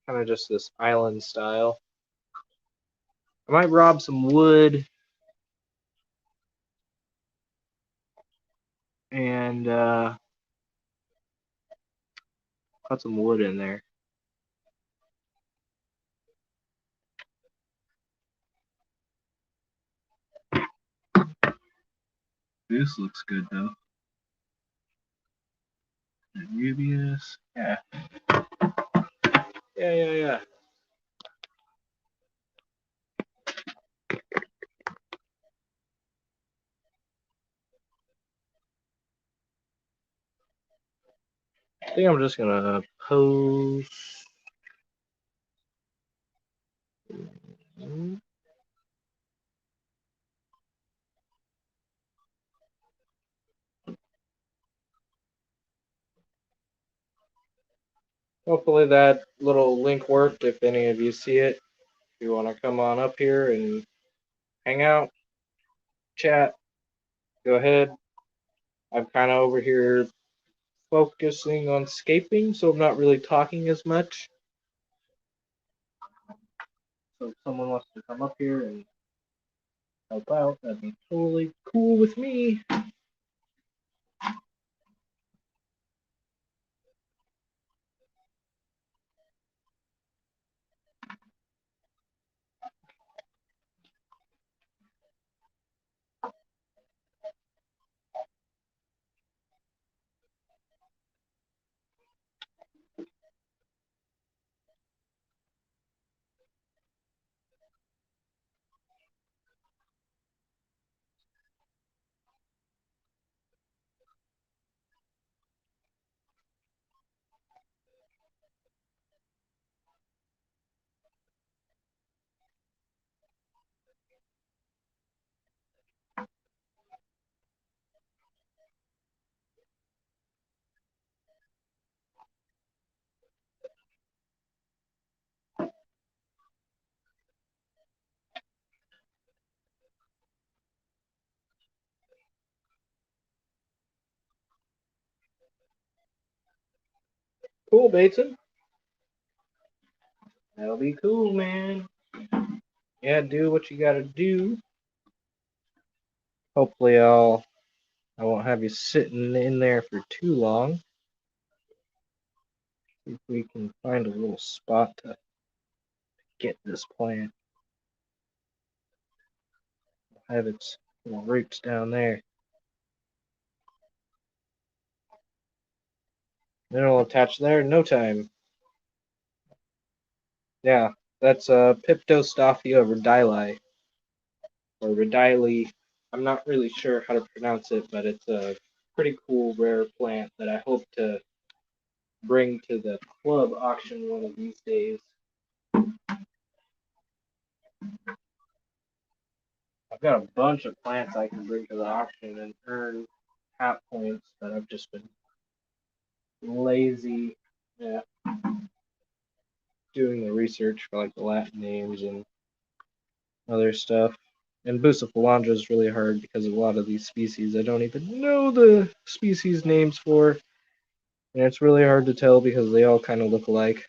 Kind of just this island style. I might rob some wood and put some wood in there. This looks good though. Rubius. Yeah. Yeah. I think I'm just gonna post. Hopefully that little link worked if any of you see it. If you want to come on up here and hang out, chat, go ahead. I'm kind of over here focusing on scaping, so I'm not really talking as much. So if someone wants to come up here and help out, that'd be totally cool with me. Cool, Bateson. That'll be cool, man. Yeah, do what you gotta do. Hopefully I won't have you sitting in there for too long. See if we can find a little spot to get this plant. Have its little roots down there. Then it'll attach there in no time. Yeah, that's Piptostaffia Redylie. Or Redylie. I'm not really sure how to pronounce it, but it's a pretty cool rare plant that I hope to bring to the club auction one of these days. I've got a bunch of plants I can bring to the auction and earn hat points, but I've just been lazy at doing the research for like the Latin names and other stuff. And Bucephalandra is really hard because of a lot of these species I don't even know the species names for. And it's really hard to tell because they all kind of look alike.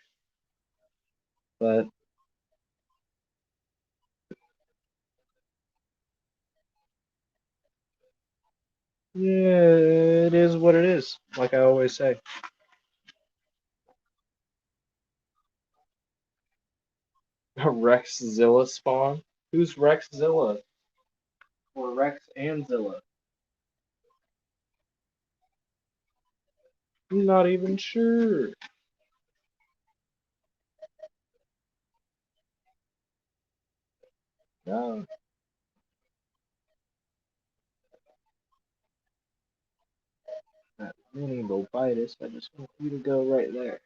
But yeah, it is what it is, like I always say. Rexzilla spawn? Who's Rexzilla? Or Rex and Zilla? I'm not even sure. No. That mini Bobitus, I just want you to go right there.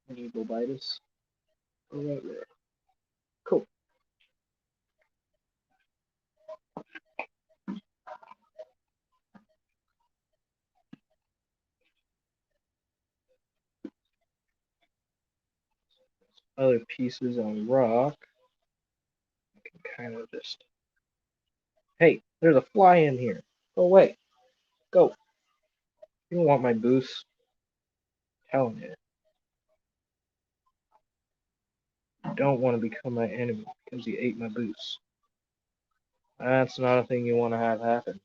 Mini Bobitus. Go right there. Cool. Other pieces on rock. I can kind of just. Hey, there's a fly in here. Go away. Go. You don't want my boost. I'm telling you. You don't want to become my enemy because you ate my boost. That's not a thing you want to have happen.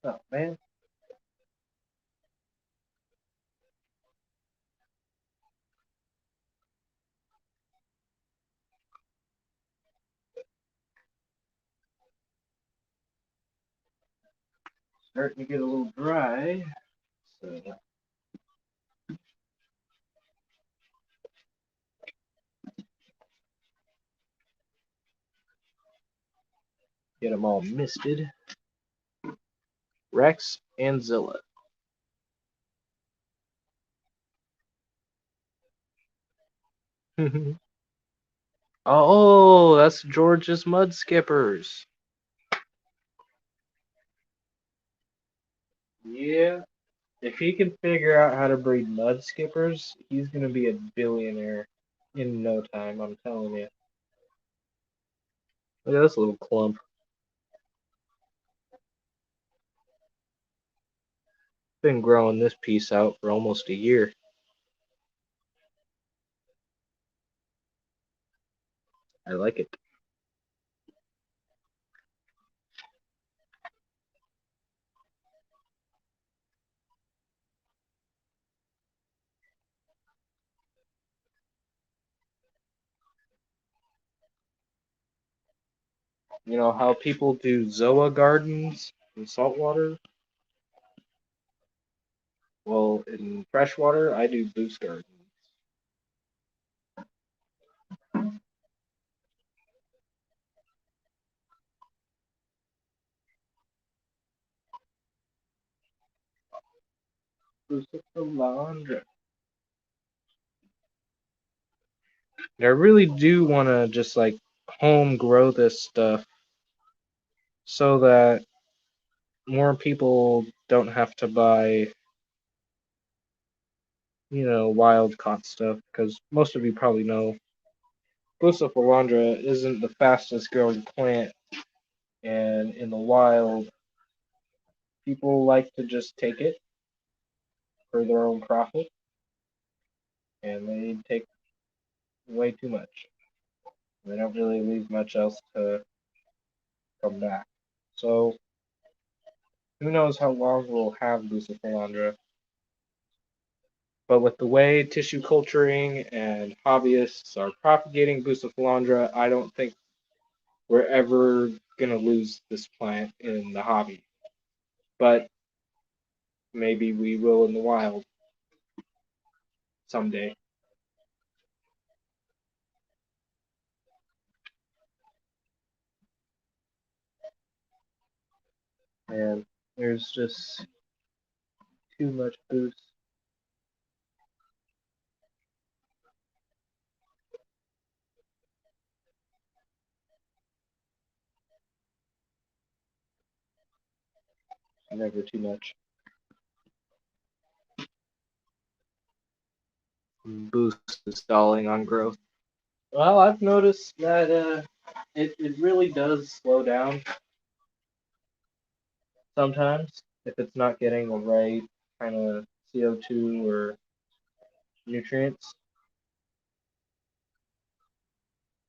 Oh, man. Starting to get a little dry. So get them all misted. Rex and Zilla. Oh, that's George's Mud Skippers. Yeah. If he can figure out how to breed Mud Skippers, he's going to be a billionaire in no time, I'm telling you. Look at this little clump. Been growing this piece out for almost a year. I like it. You know how people do Zoa gardens in saltwater? Well, in freshwater, I do boost gardens. Bucephalandra. I really do want to just like home grow this stuff so that more people don't have to buy, wild caught stuff. Because most of you probably know Bucephalandra isn't the fastest growing plant, and in the wild, people like to just take it for their own profit, and they take way too much. They don't really leave much else to come back. So who knows how long we'll have Bucephalandra. But with the way tissue culturing and hobbyists are propagating Bucephalandra, I don't think we're ever going to lose this plant in the hobby. But maybe we will in the wild someday. And there's just too much boost. Never too much. Boost is stalling on growth. Well, I've noticed that it really does slow down sometimes if it's not getting the right kind of CO2 or nutrients.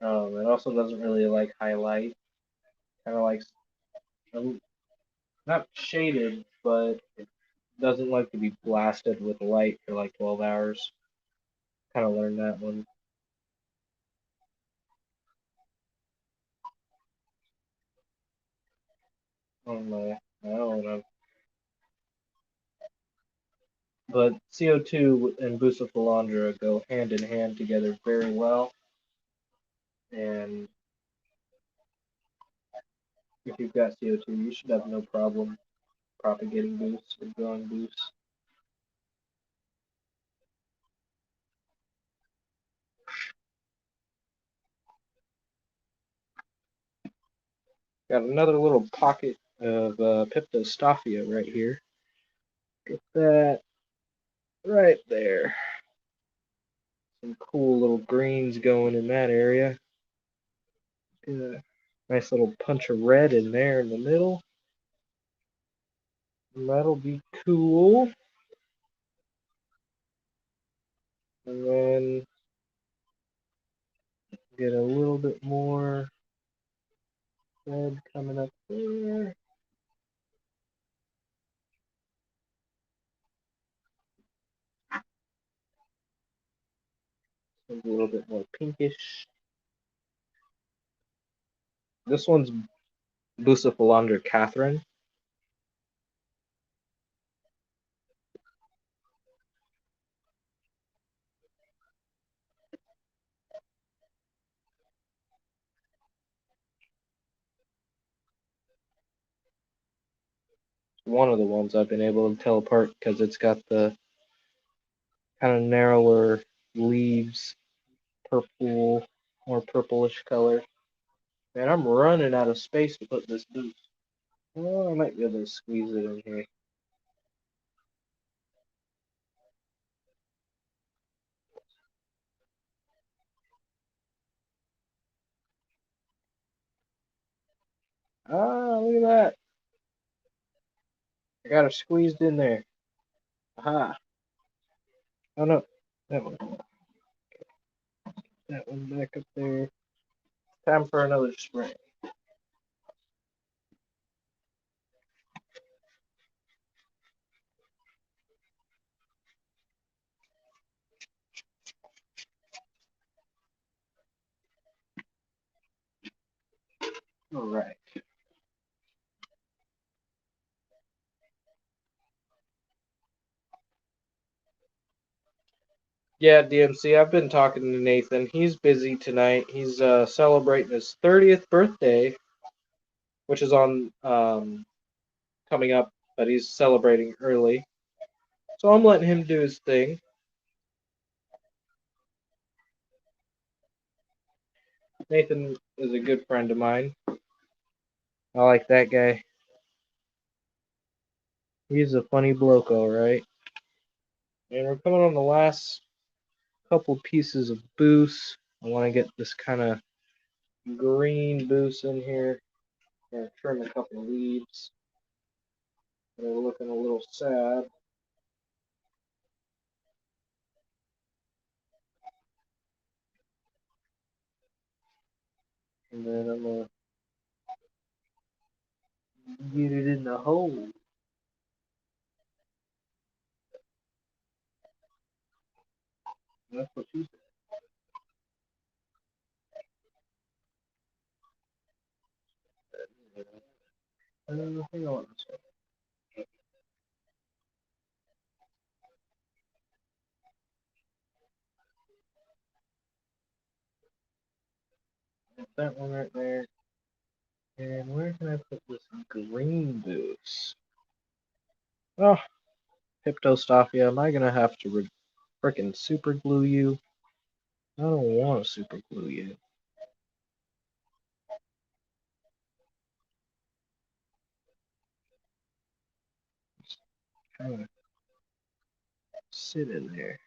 It also doesn't really like highlight. Kind of likes not shaded, but it doesn't like to be blasted with light for like 12 hours. Kind of learned that one. On my own. But CO2 and Bucephalandra go hand in hand together very well. And if you've got CO2, you should have no problem propagating boosts or growing boosts. Got another little pocket of Piptostaffia right here. Get that right there. Some cool little greens going in that area. Get a nice little punch of red in there in the middle. And that'll be cool. And then get a little bit more red coming up there. A little bit more pinkish. This one's Bucephalandra Catherine. One of the ones I've been able to tell apart because it's got the kind of narrower leaves, purple or purplish color. Man, I'm running out of space to put this boost. Oh, I might be able to squeeze it in here. Ah, look at that. I got it squeezed in there. Aha. Oh no, that one. That one back up there. Time for another spray. All right. Yeah, DMC, I've been talking to Nathan. He's busy tonight. He's celebrating his 30th birthday, which is on coming up, but he's celebrating early. So I'm letting him do his thing. Nathan is a good friend of mine. I like that guy. He's a funny bloke, all right. And we're coming on the last couple pieces of boost. I want to get this kind of green boost in here. I'm going to trim a couple of leaves. They're looking a little sad. And then I'm going to get it in the hole. That's what she said. Hang on a second. That one right there. And where can I put this green boost? Oh, Piptostaffia, am I going to have to frickin' super glue you? I don't want to super glue you. Just kind of sit in there.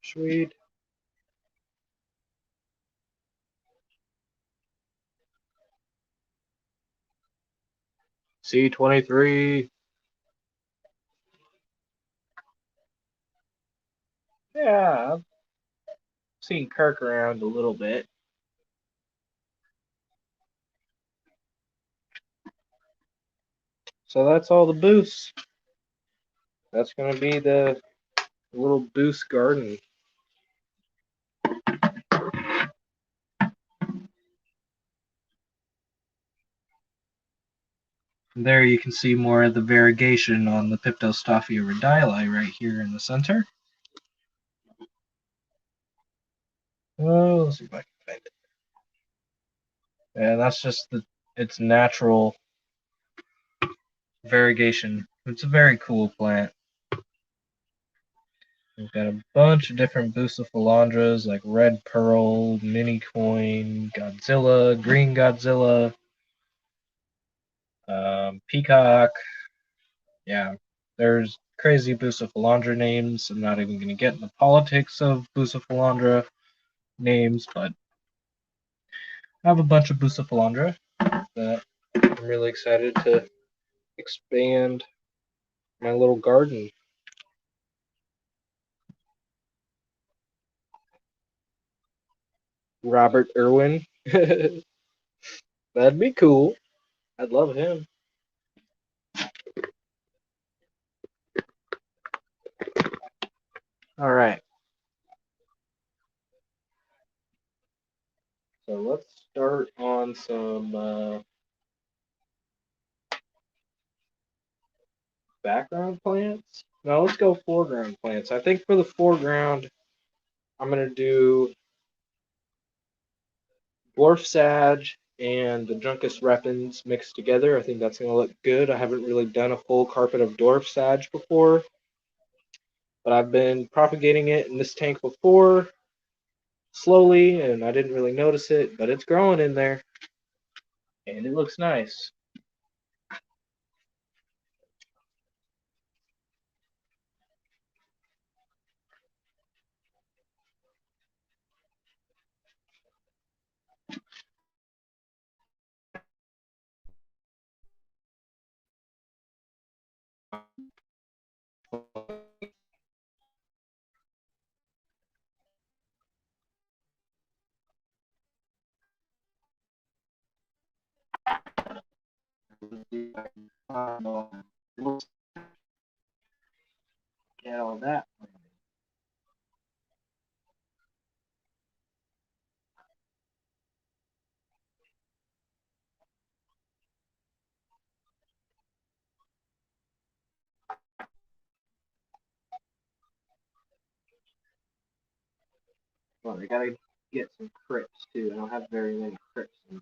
Sweet. C23. Yeah, I've seen Kirk around a little bit. So that's all the boosts. That's going to be the little boost garden. There you can see more of the variegation on the Piptostaffia Redylie right here in the center. Oh, let's see if I can find it. And that's just its natural variegation. It's a very cool plant. We've got a bunch of different Bucephalandras like Red Pearl, Mini Coin, Godzilla, Green Godzilla, Peacock. Yeah, there's crazy Bucephalandra names. I'm not even going to get in the politics of Bucephalandra names, but I have a bunch of Bucephalandra that I'm really excited to expand my little garden. Robert Irwin. That'd be cool. I'd love him. All right. So let's start on some background plants. No, let's go foreground plants. I think for the foreground, I'm going to do Dwarf Sage and the Juncus repens mixed together. I think that's going to look good. I haven't really done a full carpet of Dwarf Sage before, but I've been propagating it in this tank before, slowly, and I didn't really notice it, but it's growing in there, and it looks nice. Get all that. Well, I gotta get some crypts too. I don't have very many crypts in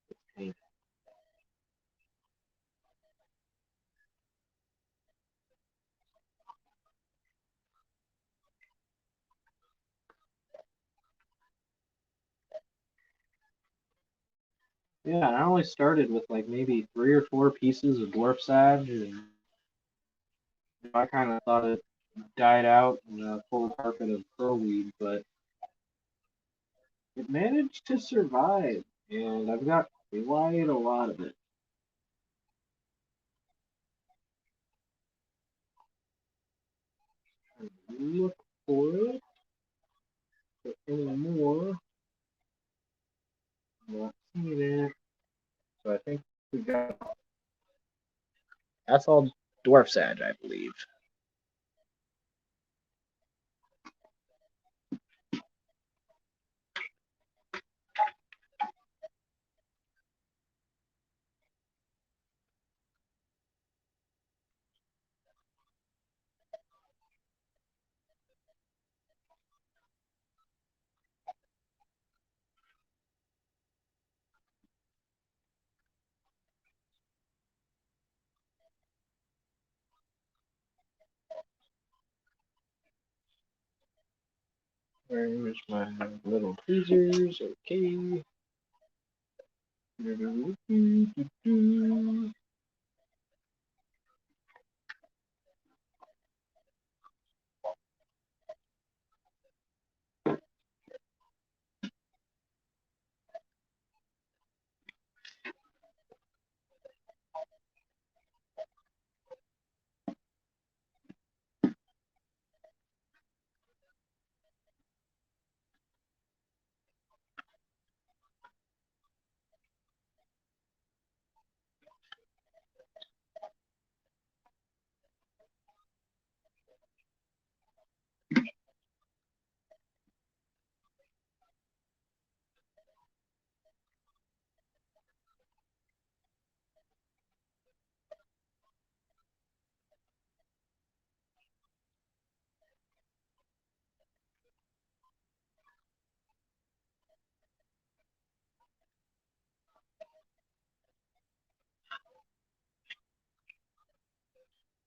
this paint. Yeah, I only started with like maybe 3 or 4 pieces of dwarf sage, and I kind of thought it died out in a full carpet of pearlweed, but it managed to survive, and I've got quite a lot of it. Look for it. For any more, not seeing it. So I think we got. That's all dwarf sage, I believe. Where's my little tweezers? Okay.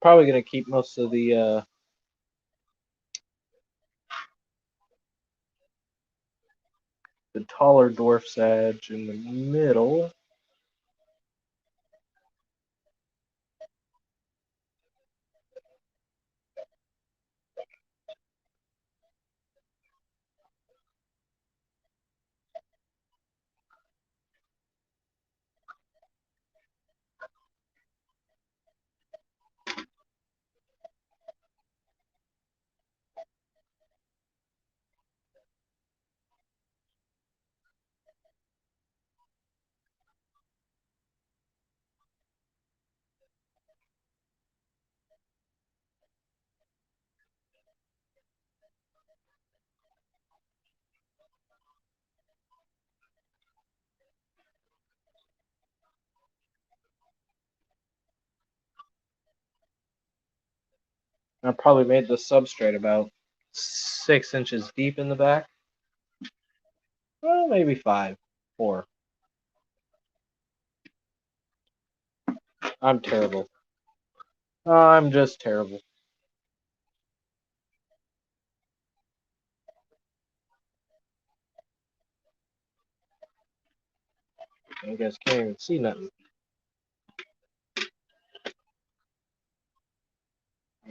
Probably gonna keep most of the taller dwarf sage in the middle. I probably made the substrate about 6 inches deep in the back. Well, maybe 5, 4. I'm terrible. I'm just terrible. You guys can't even see nothing.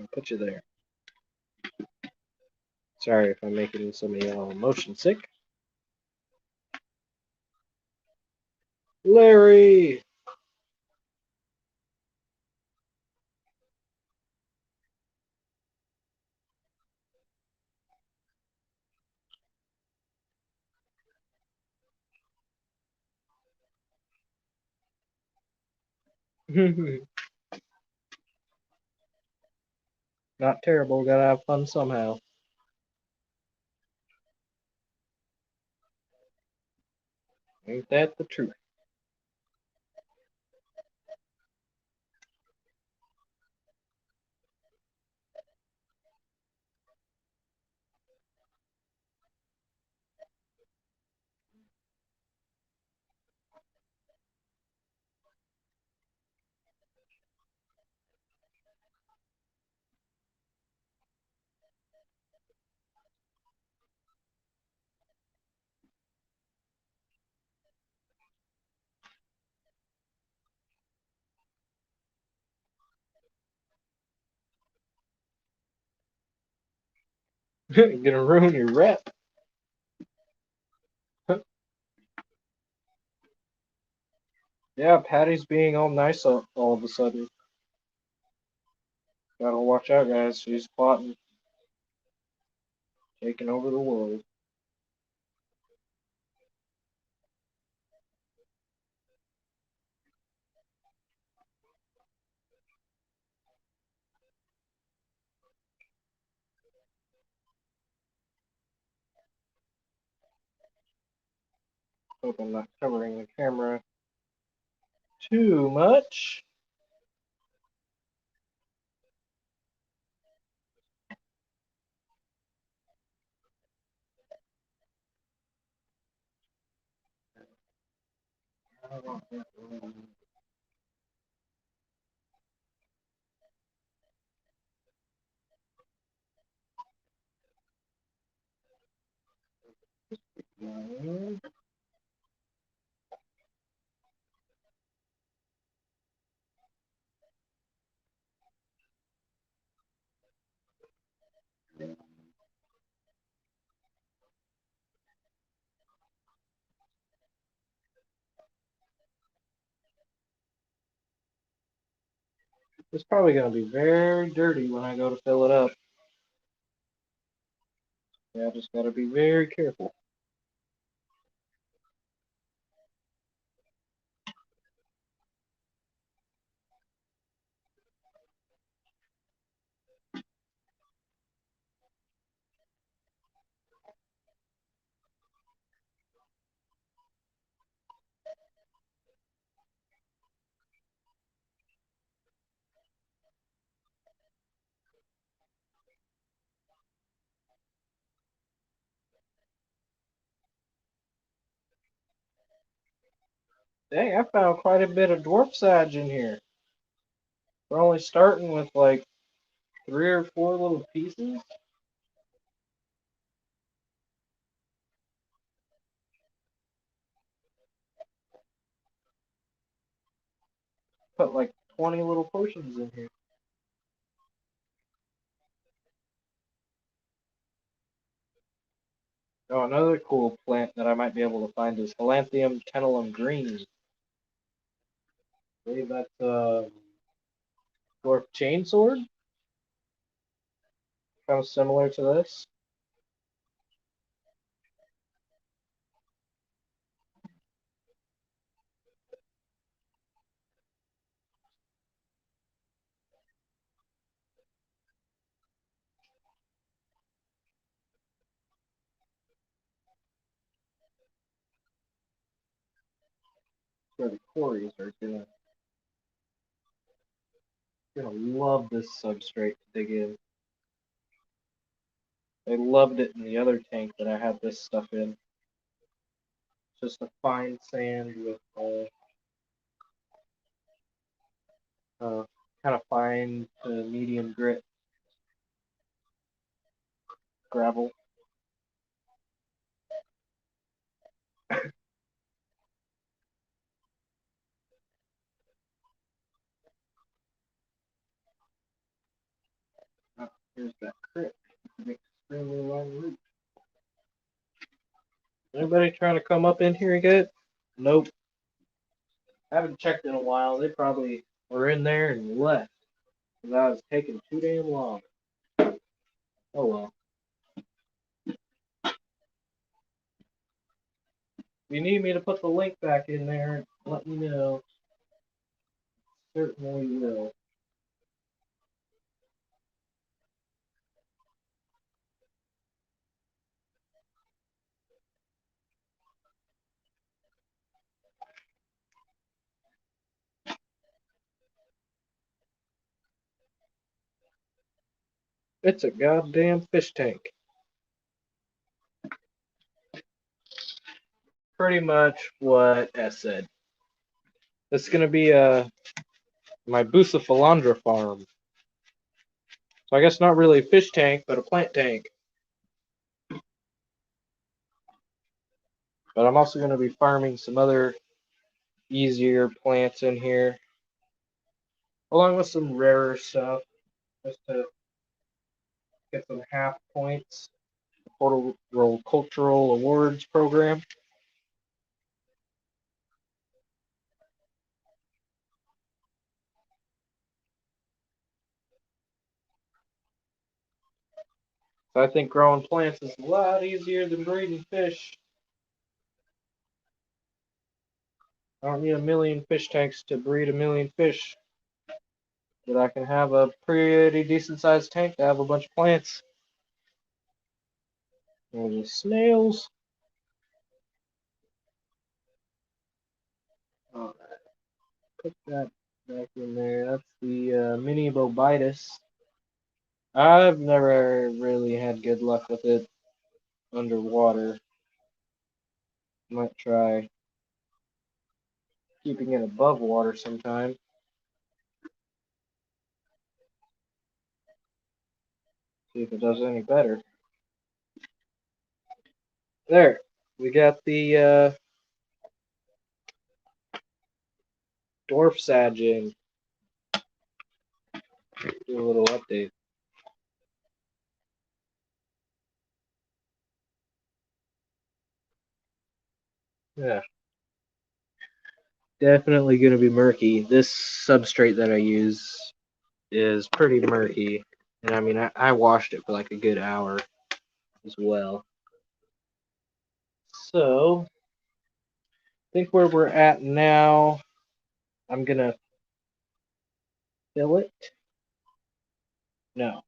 I'll put you there. Sorry if I'm making some of y'all motion sick. Larry! Not terrible, gotta have fun somehow. Ain't that the truth? Gonna ruin your rep. Yeah, Patty's being all nice all of a sudden. Gotta watch out, guys. She's plotting, taking over the world. Hope I'm not covering the camera too much. It's probably gonna be very dirty when I go to fill it up. Yeah, I just gotta be very careful. Dang, I found quite a bit of dwarf sage in here. We're only starting with like 3 or 4 little pieces. Put like 20 little potions in here. Oh, another cool plant that I might be able to find is Halanthium tenellum green. I believe that's dwarf chainsword. Kind of similar to this. Where the quarries are gonna love this substrate to dig in. They loved it in the other tank that I had this stuff in. Just a fine sand with kind of fine to medium grit gravel. Here's that crit. An extremely long route. Anybody trying to come up in here yet? Nope. Haven't checked in a while. They probably were in there and left because I was taking too damn long. Oh well. If you need me to put the link back in there, let me know. Certainly will. It's a goddamn fish tank. Pretty much what S said. This is gonna be my Bucephalandra farm. So I guess not really a fish tank, but a plant tank. But I'm also gonna be farming some other easier plants in here, along with some rarer stuff, just to get some half points. Horticultural Awards program. So I think growing plants is a lot easier than breeding fish. I don't need a million fish tanks to breed a million fish. But I can have a pretty decent sized tank to have a bunch of plants. There's the snails. Alright, put that back in there. That's the mini bobitus. I've never really had good luck with it underwater. Might try keeping it above water sometime. See if it does any better. There, we got the dwarf sag in. Do a little update. Yeah, definitely going to be murky. This substrate that I use is pretty murky. And I mean, I washed it for like a good hour as well. So, I think where we're at now, I'm going to fill it. No.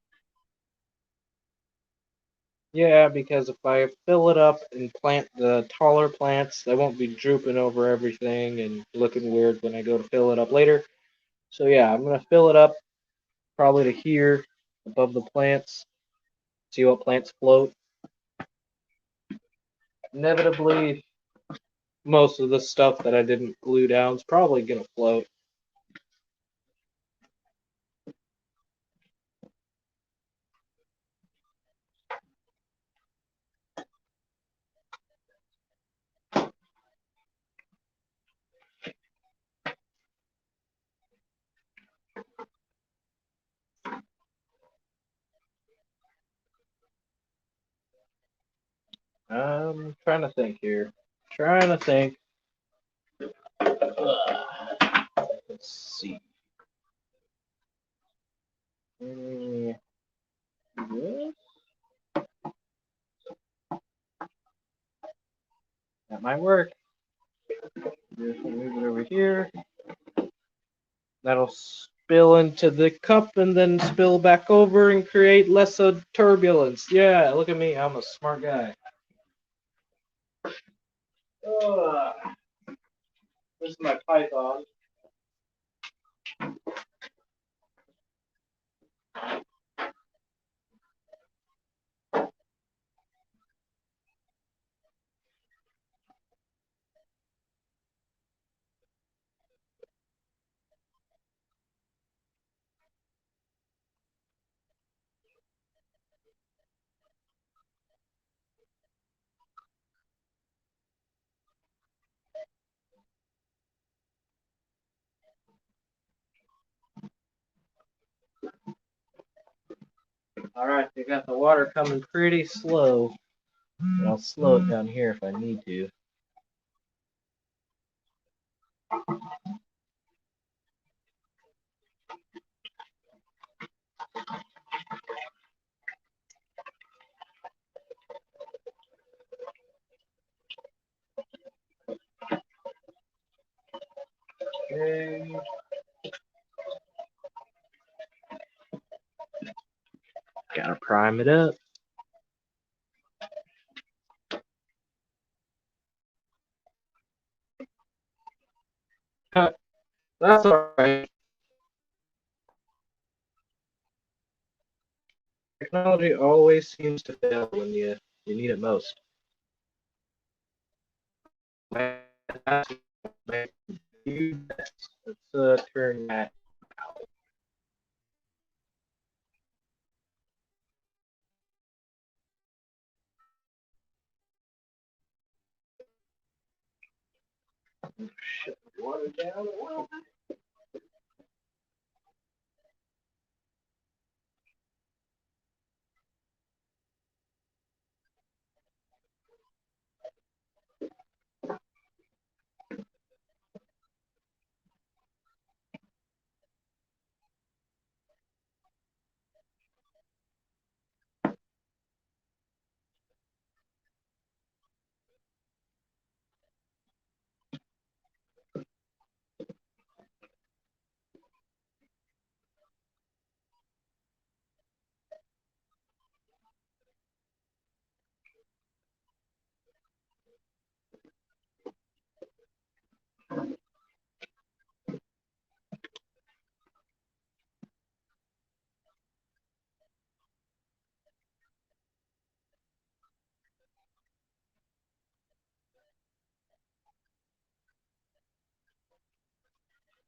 Yeah, because if I fill it up and plant the taller plants, they won't be drooping over everything and looking weird when I go to fill it up later. So yeah, I'm going to fill it up probably to here above the plants. See what plants float. Inevitably, most of the stuff that I didn't glue down is probably going to float. I'm trying to think here. Trying to think. Let's see. This. That might work. Just move it over here. That'll spill into the cup and then spill back over and create less of turbulence. Yeah, look at me. I'm a smart guy. This is my python. Alright, they got the water coming pretty slow. I'll slow it down here if I need to. Okay. Gotta prime it up. That's alright. Technology always seems to fail when you need it most. Let's turn that out. Shut the water down a little bit.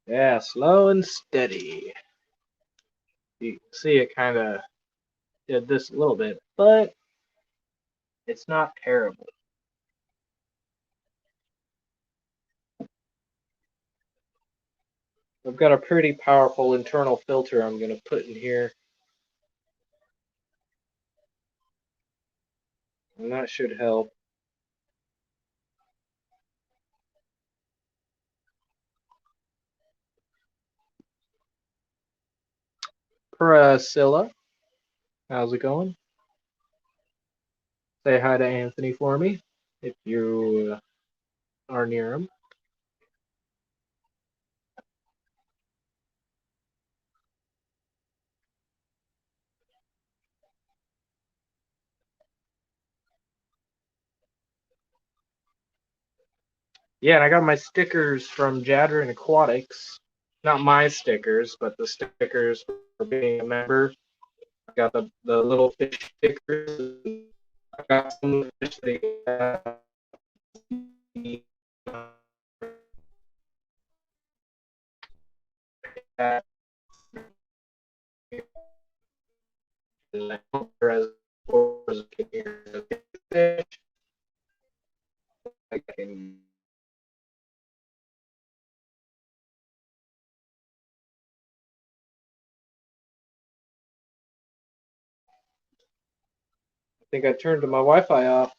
Yeah, slow and steady. You can see it kind of did this a little bit, but it's not terrible. I've got a pretty powerful internal filter I'm going to put in here, and that should help. Priscilla, how's it going? Say hi to Anthony for me if you are near him. Yeah, and I got my stickers from Jadrin Aquatics. Not my stickers, but the stickers for being a member. I got the little fish stickers. I got some of the fish that I can. I think I turned my Wi-Fi off.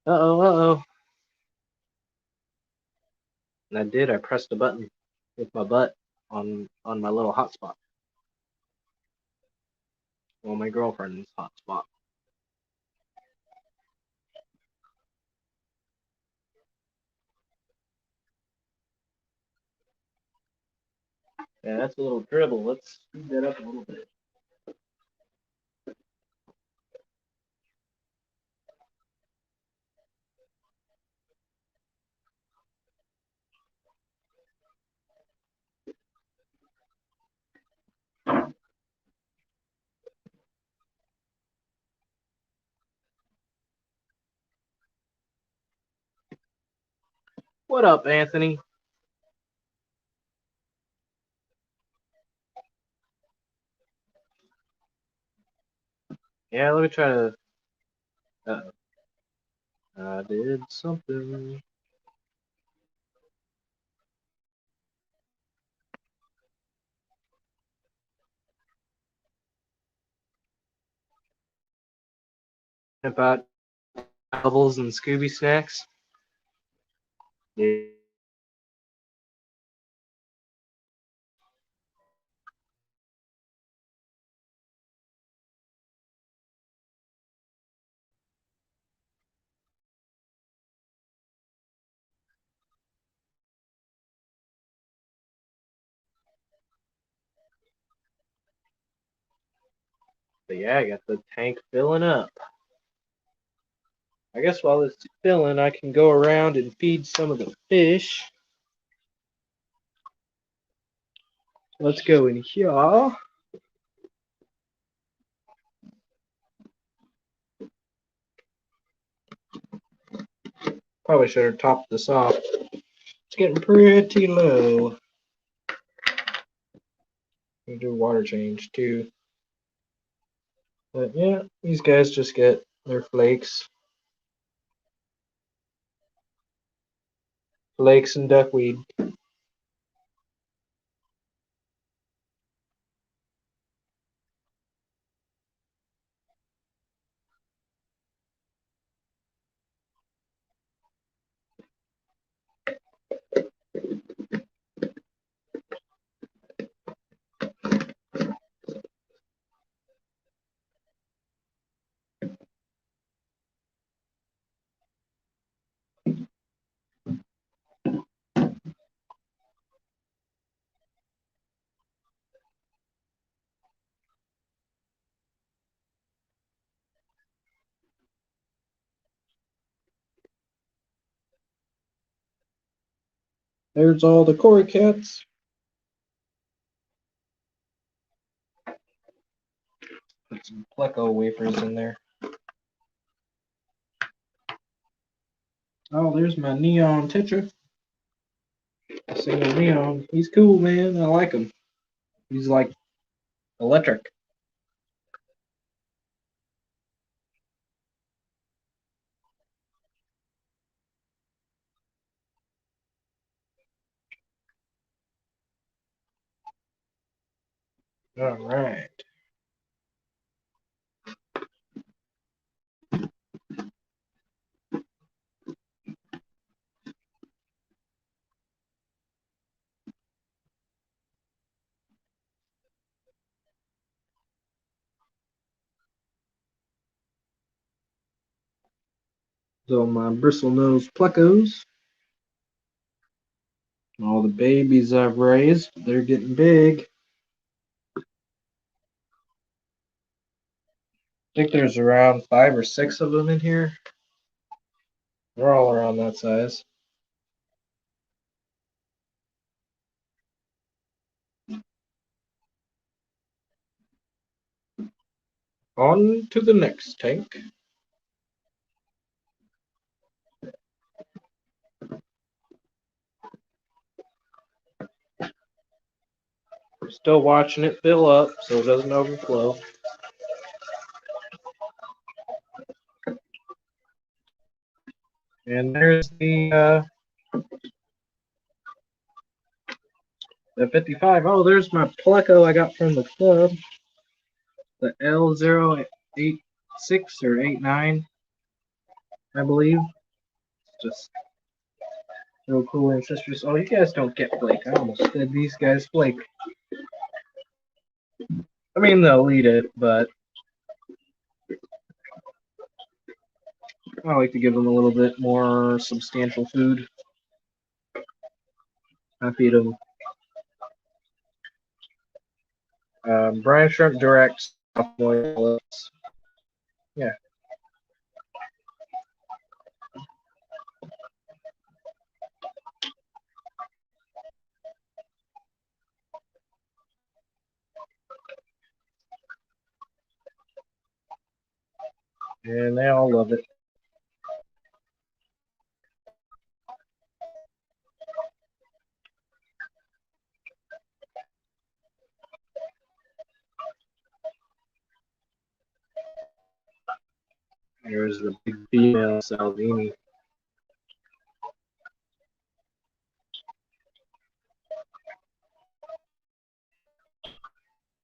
Uh-oh, uh-oh. And I did. I pressed a button with my butt on my little hotspot. Well, my girlfriend's hotspot. Yeah, that's a little dribble. Let's speed that up a little bit. What up, Anthony? Yeah, let me try to... I did something. About Bubbles and Scooby Snacks. Yeah. But yeah, I got the tank filling up. I guess while it's filling, I can go around and feed some of the fish. Let's go in here. Probably should have topped this off. It's getting pretty low. We do water change too. But yeah, these guys just get their flakes. Flakes and duckweed. There's all the koi cats. Put some Pleco wafers in there. Oh, there's my neon tetra. Single neon. He's cool, man. I like him. He's like electric. All right. So my bristlenose plecos. All the babies I've raised, they're getting big. I think there's around 5 or 6 of them in here. They're all around that size. On to the next tank. We're still watching it fill up so it doesn't overflow. And there's the 55. Oh, there's my Pleco I got from the club. The L086 or 89, I believe. Just real cool ancestors. Oh, you guys don't get flake. I almost fed these guys flake. I mean, they'll eat it, but I like to give them a little bit more substantial food. I feed them brine shrimp direct, soft boiled pellets. Yeah. And they all love it. Here's the big female Salvini.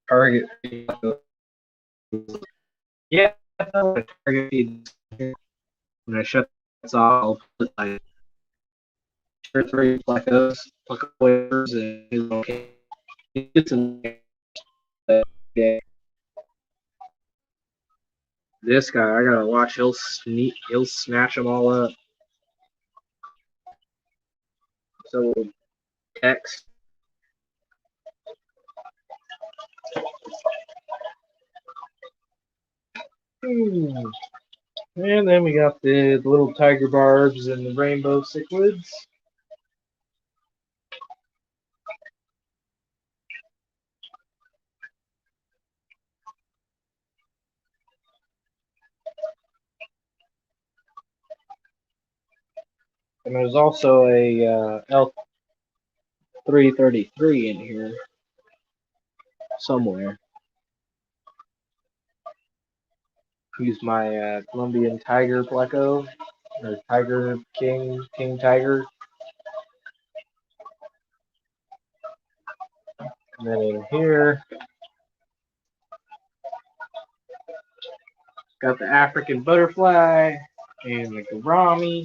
Target feed. Yeah, I know what a target feed. When I shut this off, I'll put like 2 or 3 Plecos, Pleco flavors, and he's okay. He gets in that day. This guy, I gotta watch. He'll snatch them all up. So X. And then we got the little tiger barbs and the rainbow cichlids. And there's also a L333 in here somewhere. Use my Colombian tiger pleco, or tiger king tiger. And then in here, got the African butterfly and the gourami,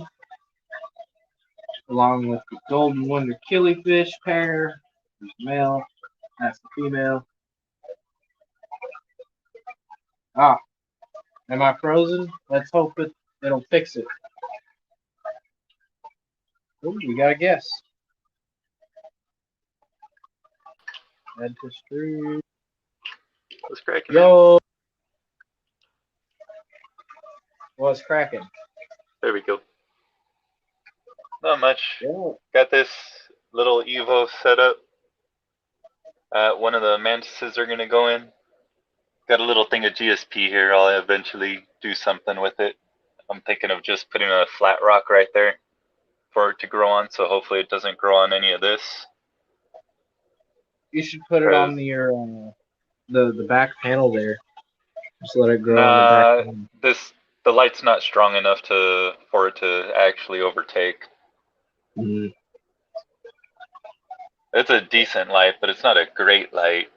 along with the golden wonder killifish pair. There's the male, that's the female. Ah, am I frozen? Let's hope it'll fix it. Ooh, we got a guess. Dentistry. What's cracking? Yo! What's cracking? There we go. Not much. Yeah. Got this little Evo set up. One of the mantises are going to go in. Got a little thing of GSP here. I'll eventually do something with it. I'm thinking of just putting a flat rock right there for it to grow on, so hopefully it doesn't grow on any of this. You should put it on your the back panel there. Just let it grow on the back panel. The light's not strong enough for it to actually overtake. Mm. It's a decent light, but it's not a great light.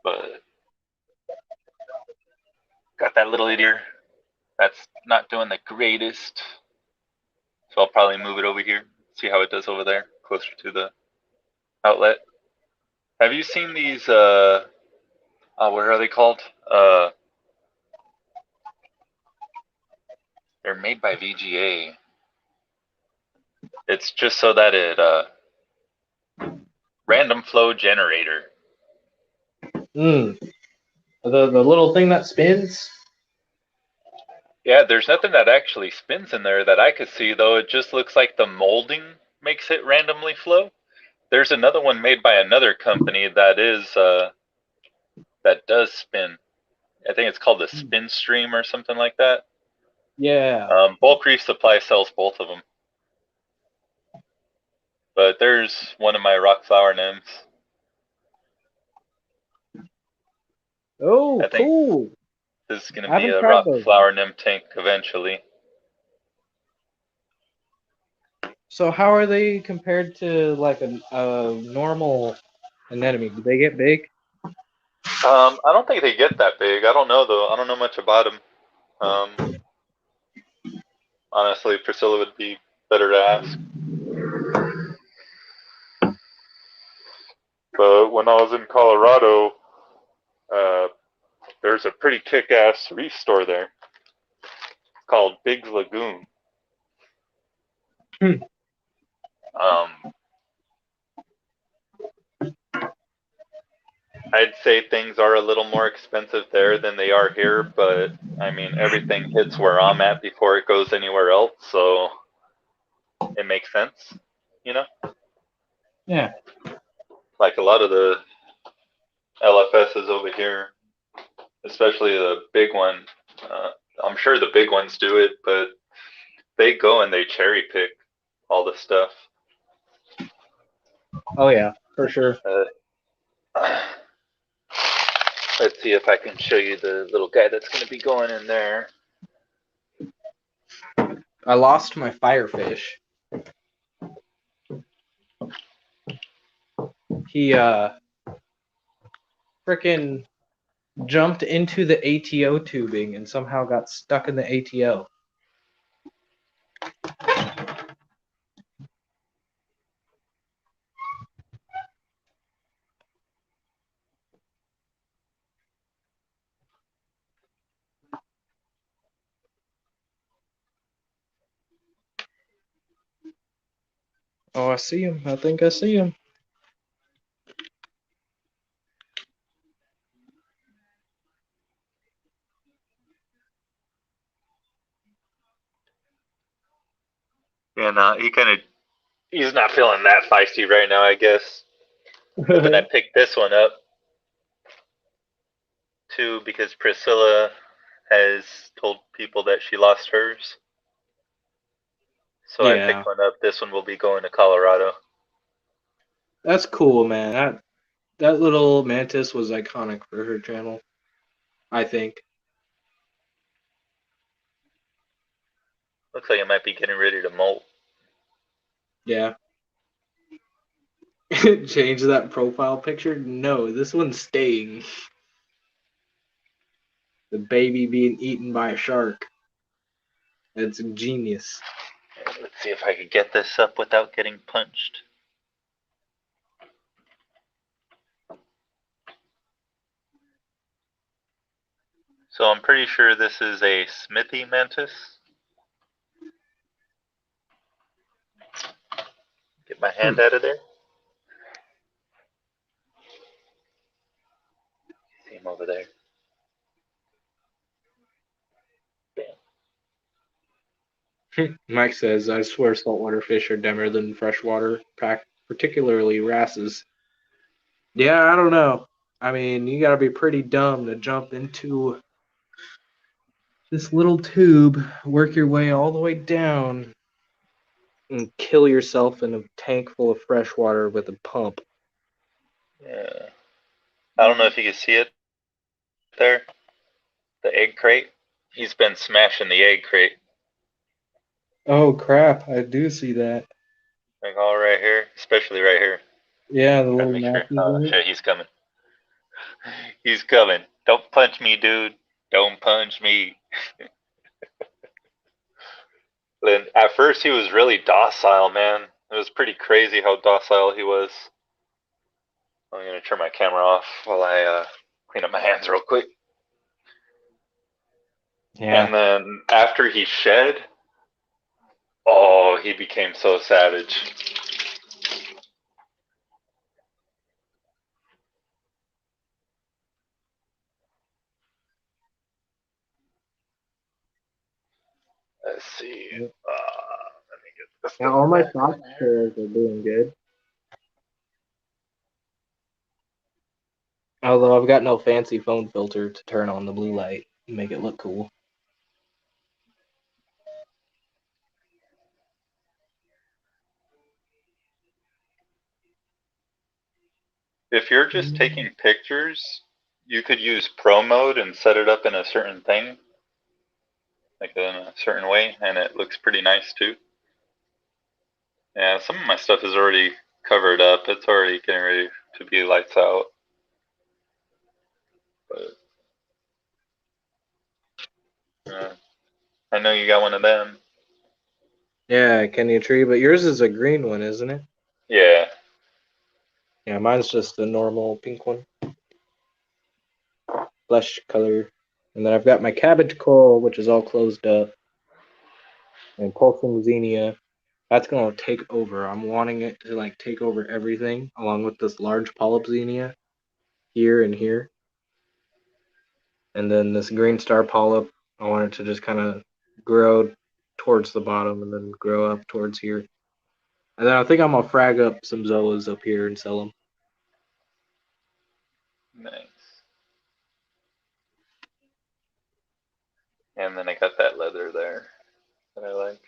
But got that little idiot that's not doing the greatest. So I'll probably move it over here, see how it does over there, closer to the outlet. Have you seen these, what are they called? They're made by VGA. It's just so that it, random flow generator. The little thing that spins? Yeah, there's nothing that actually spins in there that I could see, though. It just looks like the molding makes it randomly flow. There's another one made by another company that is, that does spin. I think it's called the Spin Stream or something like that. Yeah. Bulk Reef Supply sells both of them. But there's one of my rock flower nymphs. Oh, cool. This is going to be a rock flower nymph tank eventually. So how are they compared to like a normal anemone? Do they get big? I don't think they get that big. I don't know though. I don't know much about them. Honestly, Priscilla would be better to ask. But when I was in Colorado, there's a pretty kick-ass reef store there called Big Lagoon. Um, I'd say things are a little more expensive there than they are here, but I mean, everything hits where I'm at before it goes anywhere else, so it makes sense, you know? Yeah. Like a lot of the LFSs over here, especially the big one, I'm sure the big ones do it, but they go and they cherry pick all the stuff. Oh yeah, for sure. Let's see if I can show you the little guy that's going to be going in there. I lost my firefish. He frickin' jumped into the ATO tubing and somehow got stuck in the ATO. Oh, I see him. I think I see him. And he's not feeling that feisty right now, I guess. But then I picked this one up too because Priscilla has told people that she lost hers. So I Yeah. picked one up. This one will be going to Colorado. That's cool, man. That little mantis was iconic for her channel, I think. Looks like it might be getting ready to molt. Yeah. Change that profile picture? No, this one's staying. The baby being eaten by a shark. That's genius. Let's see if I could get this up without getting punched. So I'm pretty sure this is a Smithy mantis. Get my hand out of there. See him over there. Mike says, I swear saltwater fish are dumber than freshwater, particularly wrasses. Yeah, I don't know. I mean, you gotta be pretty dumb to jump into this little tube, work your way all the way down, and kill yourself in a tank full of fresh water with a pump. Yeah. I don't know if you can see it there. The egg crate. He's been smashing the egg crate. Oh crap, I do see that. Like all right here, especially right here. Yeah, the Trying little to make sure. nappies Oh in it. shit, he's coming. He's coming. Don't punch me, dude. Don't punch me. And at first he was really docile, man. It was pretty crazy how docile he was. I'm gonna turn my camera off while I clean up my hands real quick. Yeah. And then after he shed, oh, he became so savage. Let's see. Let me get this Now thing all my back soft on here. pairs are doing good. Although I've got no fancy phone filter to turn on the blue light and make it look cool. If you're just taking pictures, you could use Pro Mode and set it up in a certain thing, like in a certain way, and it looks pretty nice too. Yeah, some of my stuff is already covered up. It's already getting ready to be lights out. But I know you got one of them. Yeah, Kenya tree, but yours is a green one, isn't it? Yeah. Yeah, mine's just the normal pink one. Flesh color. And then I've got my cabbage coral, which is all closed up. And pulsing xenia. That's gonna take over. I'm wanting it to like take over everything, along with this large polyp xenia here and here. And then this green star polyp, I want it to just kind of grow towards the bottom and then grow up towards here. And then I think I'm gonna frag up some zoas up here and sell them. Nice. And then I got that leather there that I like.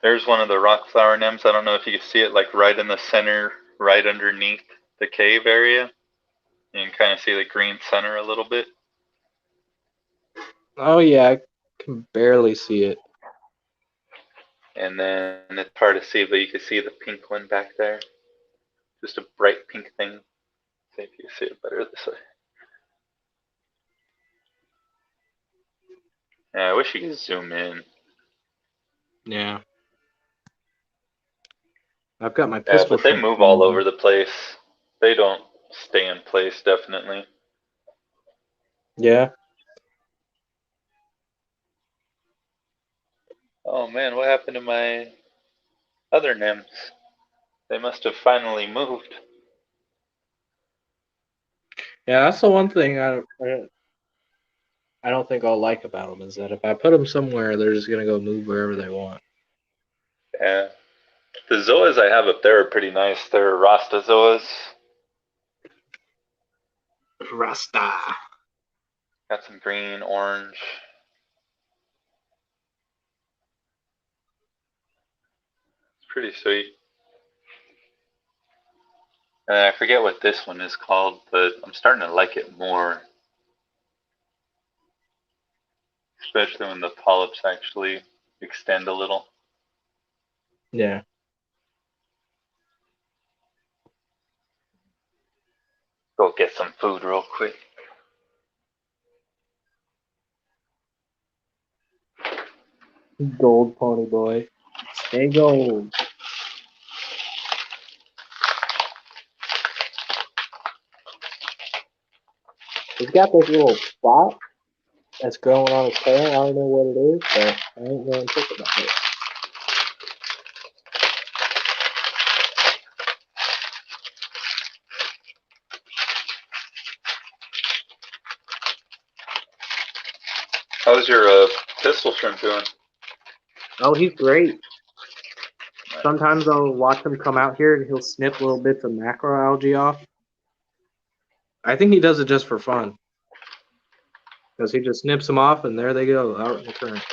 There's one of the rock flower nymphs. I don't know if you can see it, like right in the center, right underneath the cave area. You can kind of see the green center a little bit. Oh yeah, I can barely see it. And then it's hard to see, but you can see the pink one back there. Just a bright pink thing. See if you can see it better this way. Yeah, I wish you could zoom in. Yeah. I've got my Yeah, pistol but they shrimp. move all over the place. They don't stay in place, definitely. Yeah. Oh man, what happened to my other nymphs? They must have finally moved. Yeah, that's the one thing I don't think I'll like about them is that if I put them somewhere, they're just gonna go move wherever they want. Yeah. The zoas I have up there are pretty nice. They're Rasta zoas. Rasta. Got some green, orange. It's pretty sweet. And I forget what this one is called, but I'm starting to like it more. Especially when the polyps actually extend a little. Yeah. Go get some food real quick. Gold pony boy. Stay gold. He's got this little spot that's growing on his tail. I don't know what it is, but I ain't going to think about it. How's your pistol shrimp doing? Oh, he's great. Nice. Sometimes I'll watch him come out here and he'll snip little bits of macroalgae off. I think he does it just for fun. Because he just snips them off and there they go, out in the current.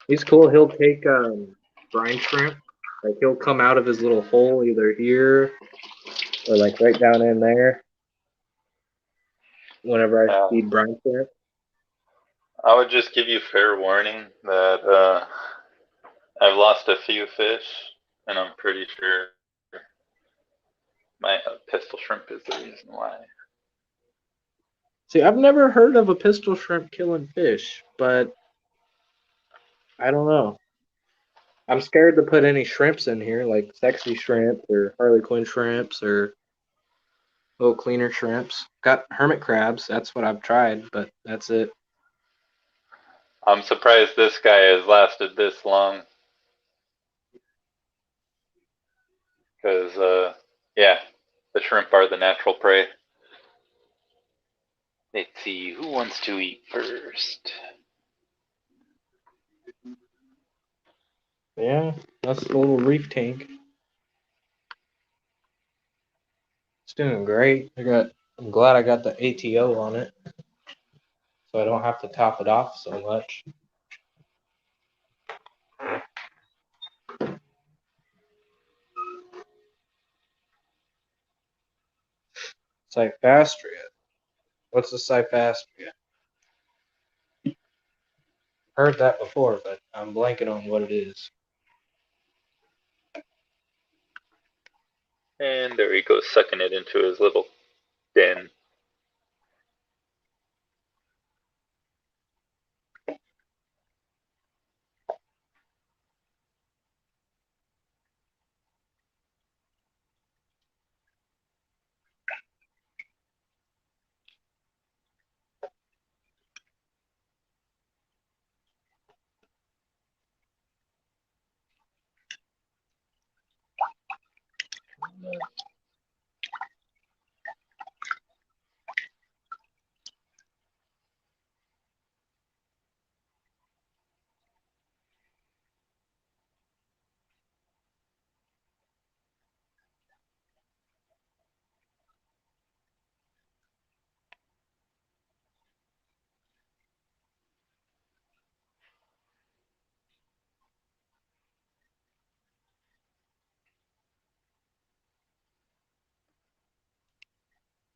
He's cool. He'll take brine shrimp. Like he'll come out of his little hole either here or like right down in there whenever I Yeah. feed brine shrimp. I would just give you fair warning that I've lost a few fish, and I'm pretty sure my pistol shrimp is the reason why. See, I've never heard of a pistol shrimp killing fish, but I don't know. I'm scared to put any shrimps in here, like sexy shrimp or Harley Quinn shrimps or little cleaner shrimps. Got hermit crabs. That's what I've tried, but that's it. I'm surprised this guy has lasted this long. Because, yeah, the shrimp are the natural prey. Let's see, who wants to eat first? Yeah, that's the little reef tank. It's doing great. I'm glad I got the ATO on it, so I don't have to top it off so much. Cyphastria. What's a Cyphastria? Heard that before, but I'm blanking on what it is. And there he goes, sucking it into his little den.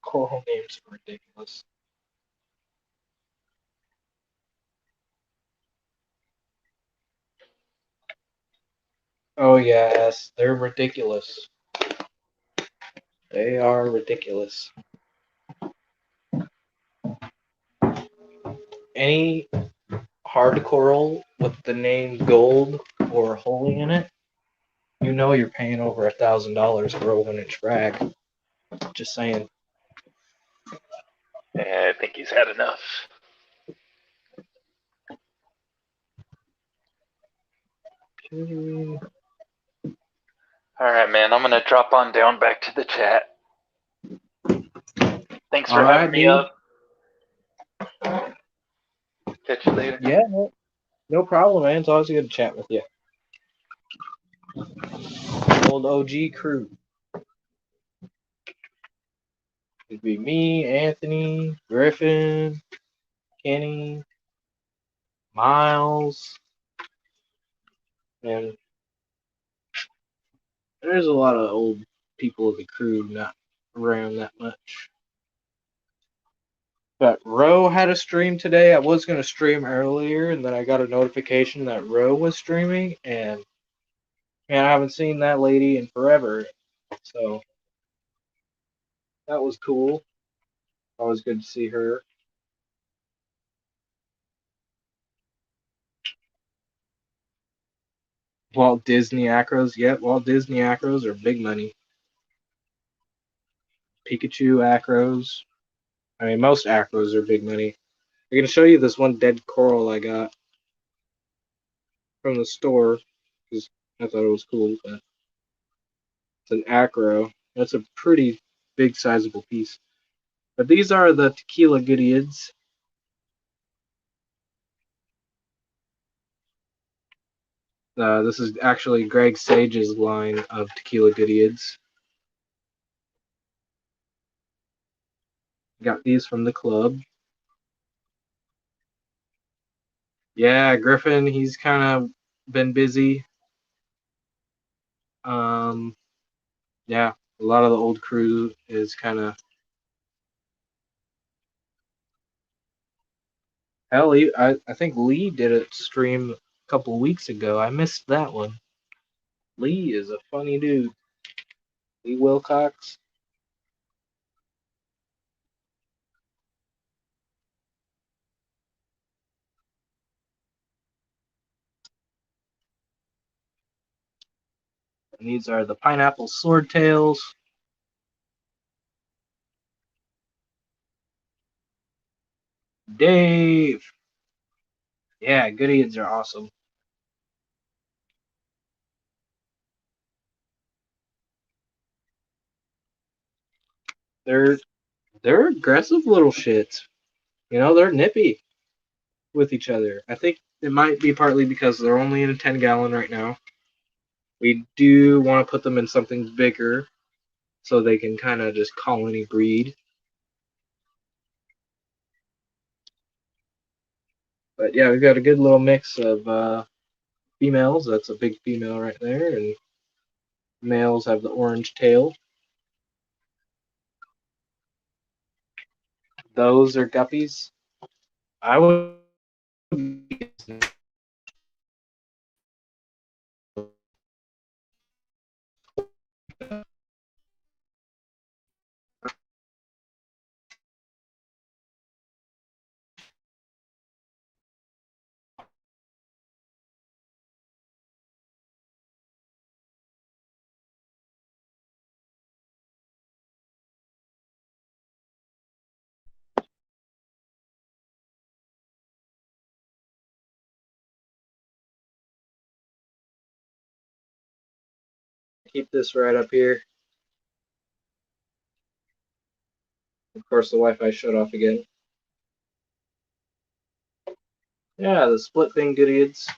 Coral names are ridiculous. Oh yes, they're ridiculous. They are ridiculous. Any hard coral with the name gold or holy in it, you know you're paying over $1,000 for a 1-inch frag. Just saying. Yeah, I think he's had enough. All right, man. I'm gonna drop on down back to the chat. Thanks for having me up. Catch you later. Yeah, no problem, man. It's always good to chat with you. Old OG crew. It'd be me, Anthony, Griffin, Kenny, Miles, and there's a lot of old people of the crew not around that much. But Ro had a stream today. I was going to stream earlier, and then I got a notification that Ro was streaming, and man, I haven't seen that lady in forever. So that was cool. Always good to see her. Walt Disney Acros. Yep, Walt Disney Acros are big money. Pikachu Acros. I mean, most Acros are big money. I'm going to show you this one dead coral I got from the store because I thought it was cool. But it's an Acro. That's a pretty big, sizable piece. But these are the tequila goodeids. This is actually Greg Sage's line of tequila goodeids. Got these from the club. Yeah, Griffin, he's kind of been busy. Yeah, a lot of the old crew is kind of. Hell, I think Lee did a stream a couple weeks ago. I missed that one. Lee is a funny dude. Lee Wilcox. And these are the pineapple swordtails. Dave. Yeah, goodies are awesome. They're aggressive little shits. You know, they're nippy with each other. I think it might be partly because they're only in a 10-gallon right now. We do want to put them in something bigger so they can kind of just colony breed. But yeah, we've got a good little mix of females. That's a big female right there. And males have the orange tail. Those are guppies. I would keep this right up here. Of course, the Wi-Fi shut off again. Yeah, the split thing goods.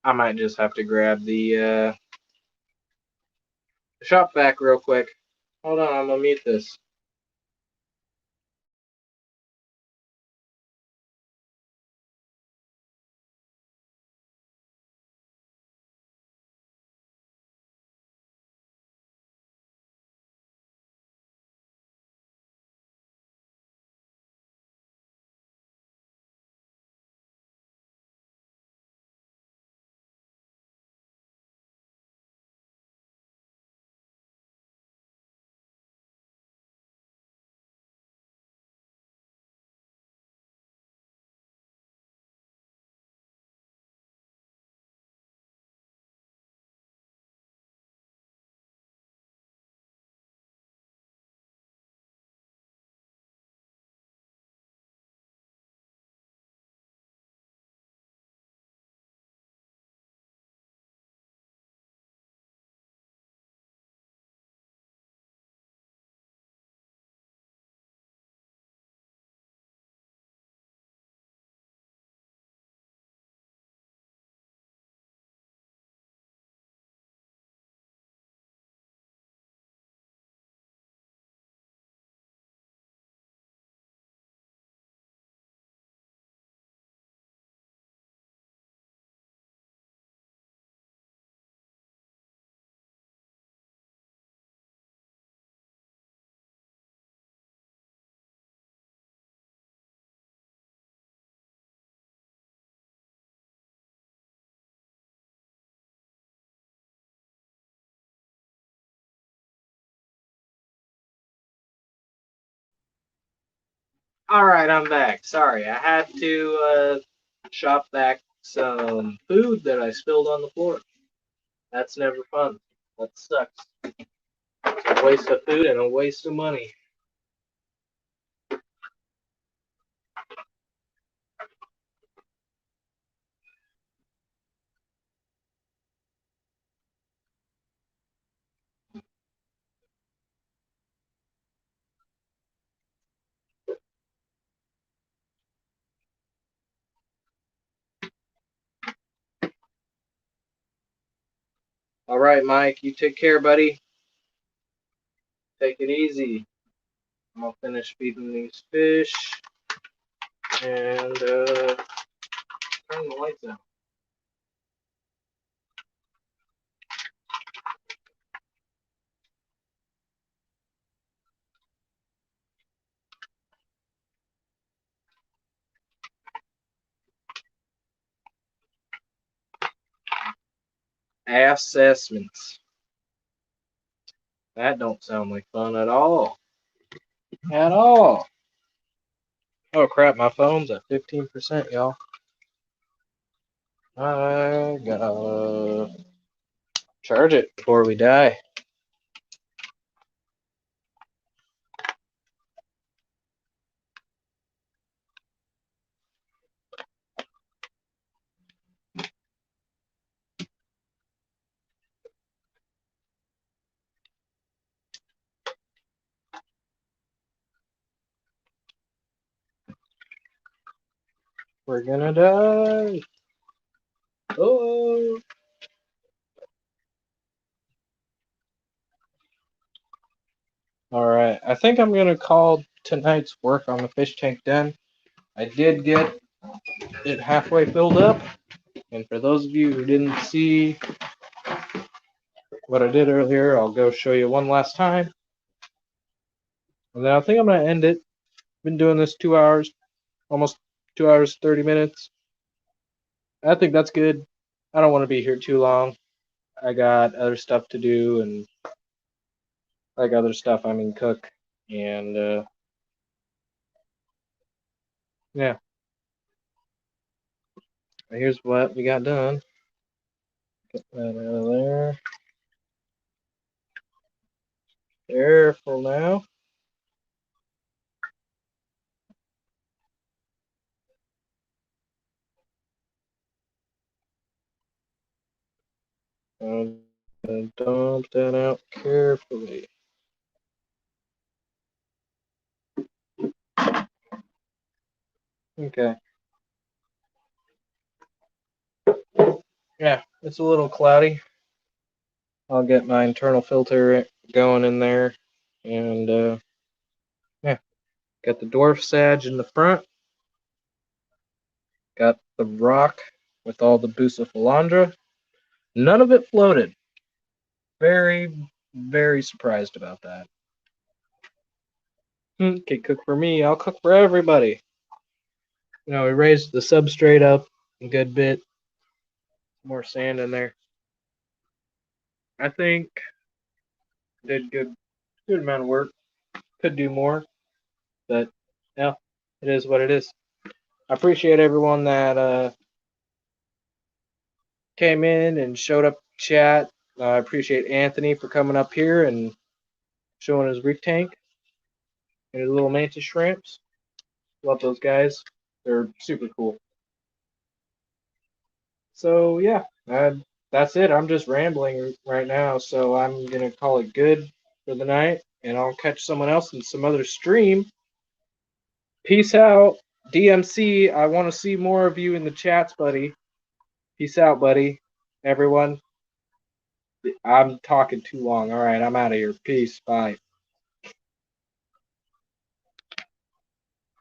I might just have to grab the shop vac real quick. Hold on, I'm gonna mute this. All right, I'm back. Sorry, I had to shop back some food that I spilled on the floor. That's never fun. That sucks. It's a waste of food and a waste of money. All right, Mike, you take care, buddy. Take it easy. I'm gonna finish feeding these fish and turn the lights out. Assessments. That don't sound like fun at all. At all. Oh crap, my phone's at 15%, y'all. I gotta charge it before we die. We're gonna die. Oh. Alright, I think I'm gonna call tonight's work on the fish tank done. I did get it halfway filled up, and for those of you who didn't see what I did earlier, I'll go show you one last time. And then I think I'm gonna end it. Been doing this 2 hours, almost 2 hours, 30 minutes. I think that's good. I don't want to be here too long. I got other stuff to do, and like other stuff, I mean cook. And Yeah. Here's what we got done. Get that out of there. Careful now. And dump that out carefully. Okay. Yeah, it's a little cloudy. I'll get my internal filter going in there. And yeah, got the dwarf sage in the front. Got the rock with all the Bucephalandra. None of it floated. Very, very surprised about that. Okay, cook for me. I'll cook for everybody. You know, we raised the substrate up a good bit. More sand in there. I think did good amount of work. Could do more, but yeah, it is what it is. I appreciate everyone that came in and showed up to chat. I appreciate Anthony for coming up here and showing his reef tank and his little mantis shrimps. Love those guys. They're super cool. So yeah, that's it. I'm just rambling right now, so I'm gonna call it good for the night, and I'll catch someone else in some other stream. Peace out, DMC. I want to see more of you in the chats, buddy. Peace out, buddy. Everyone. I'm talking too long. All right, I'm out of here. Peace. Bye.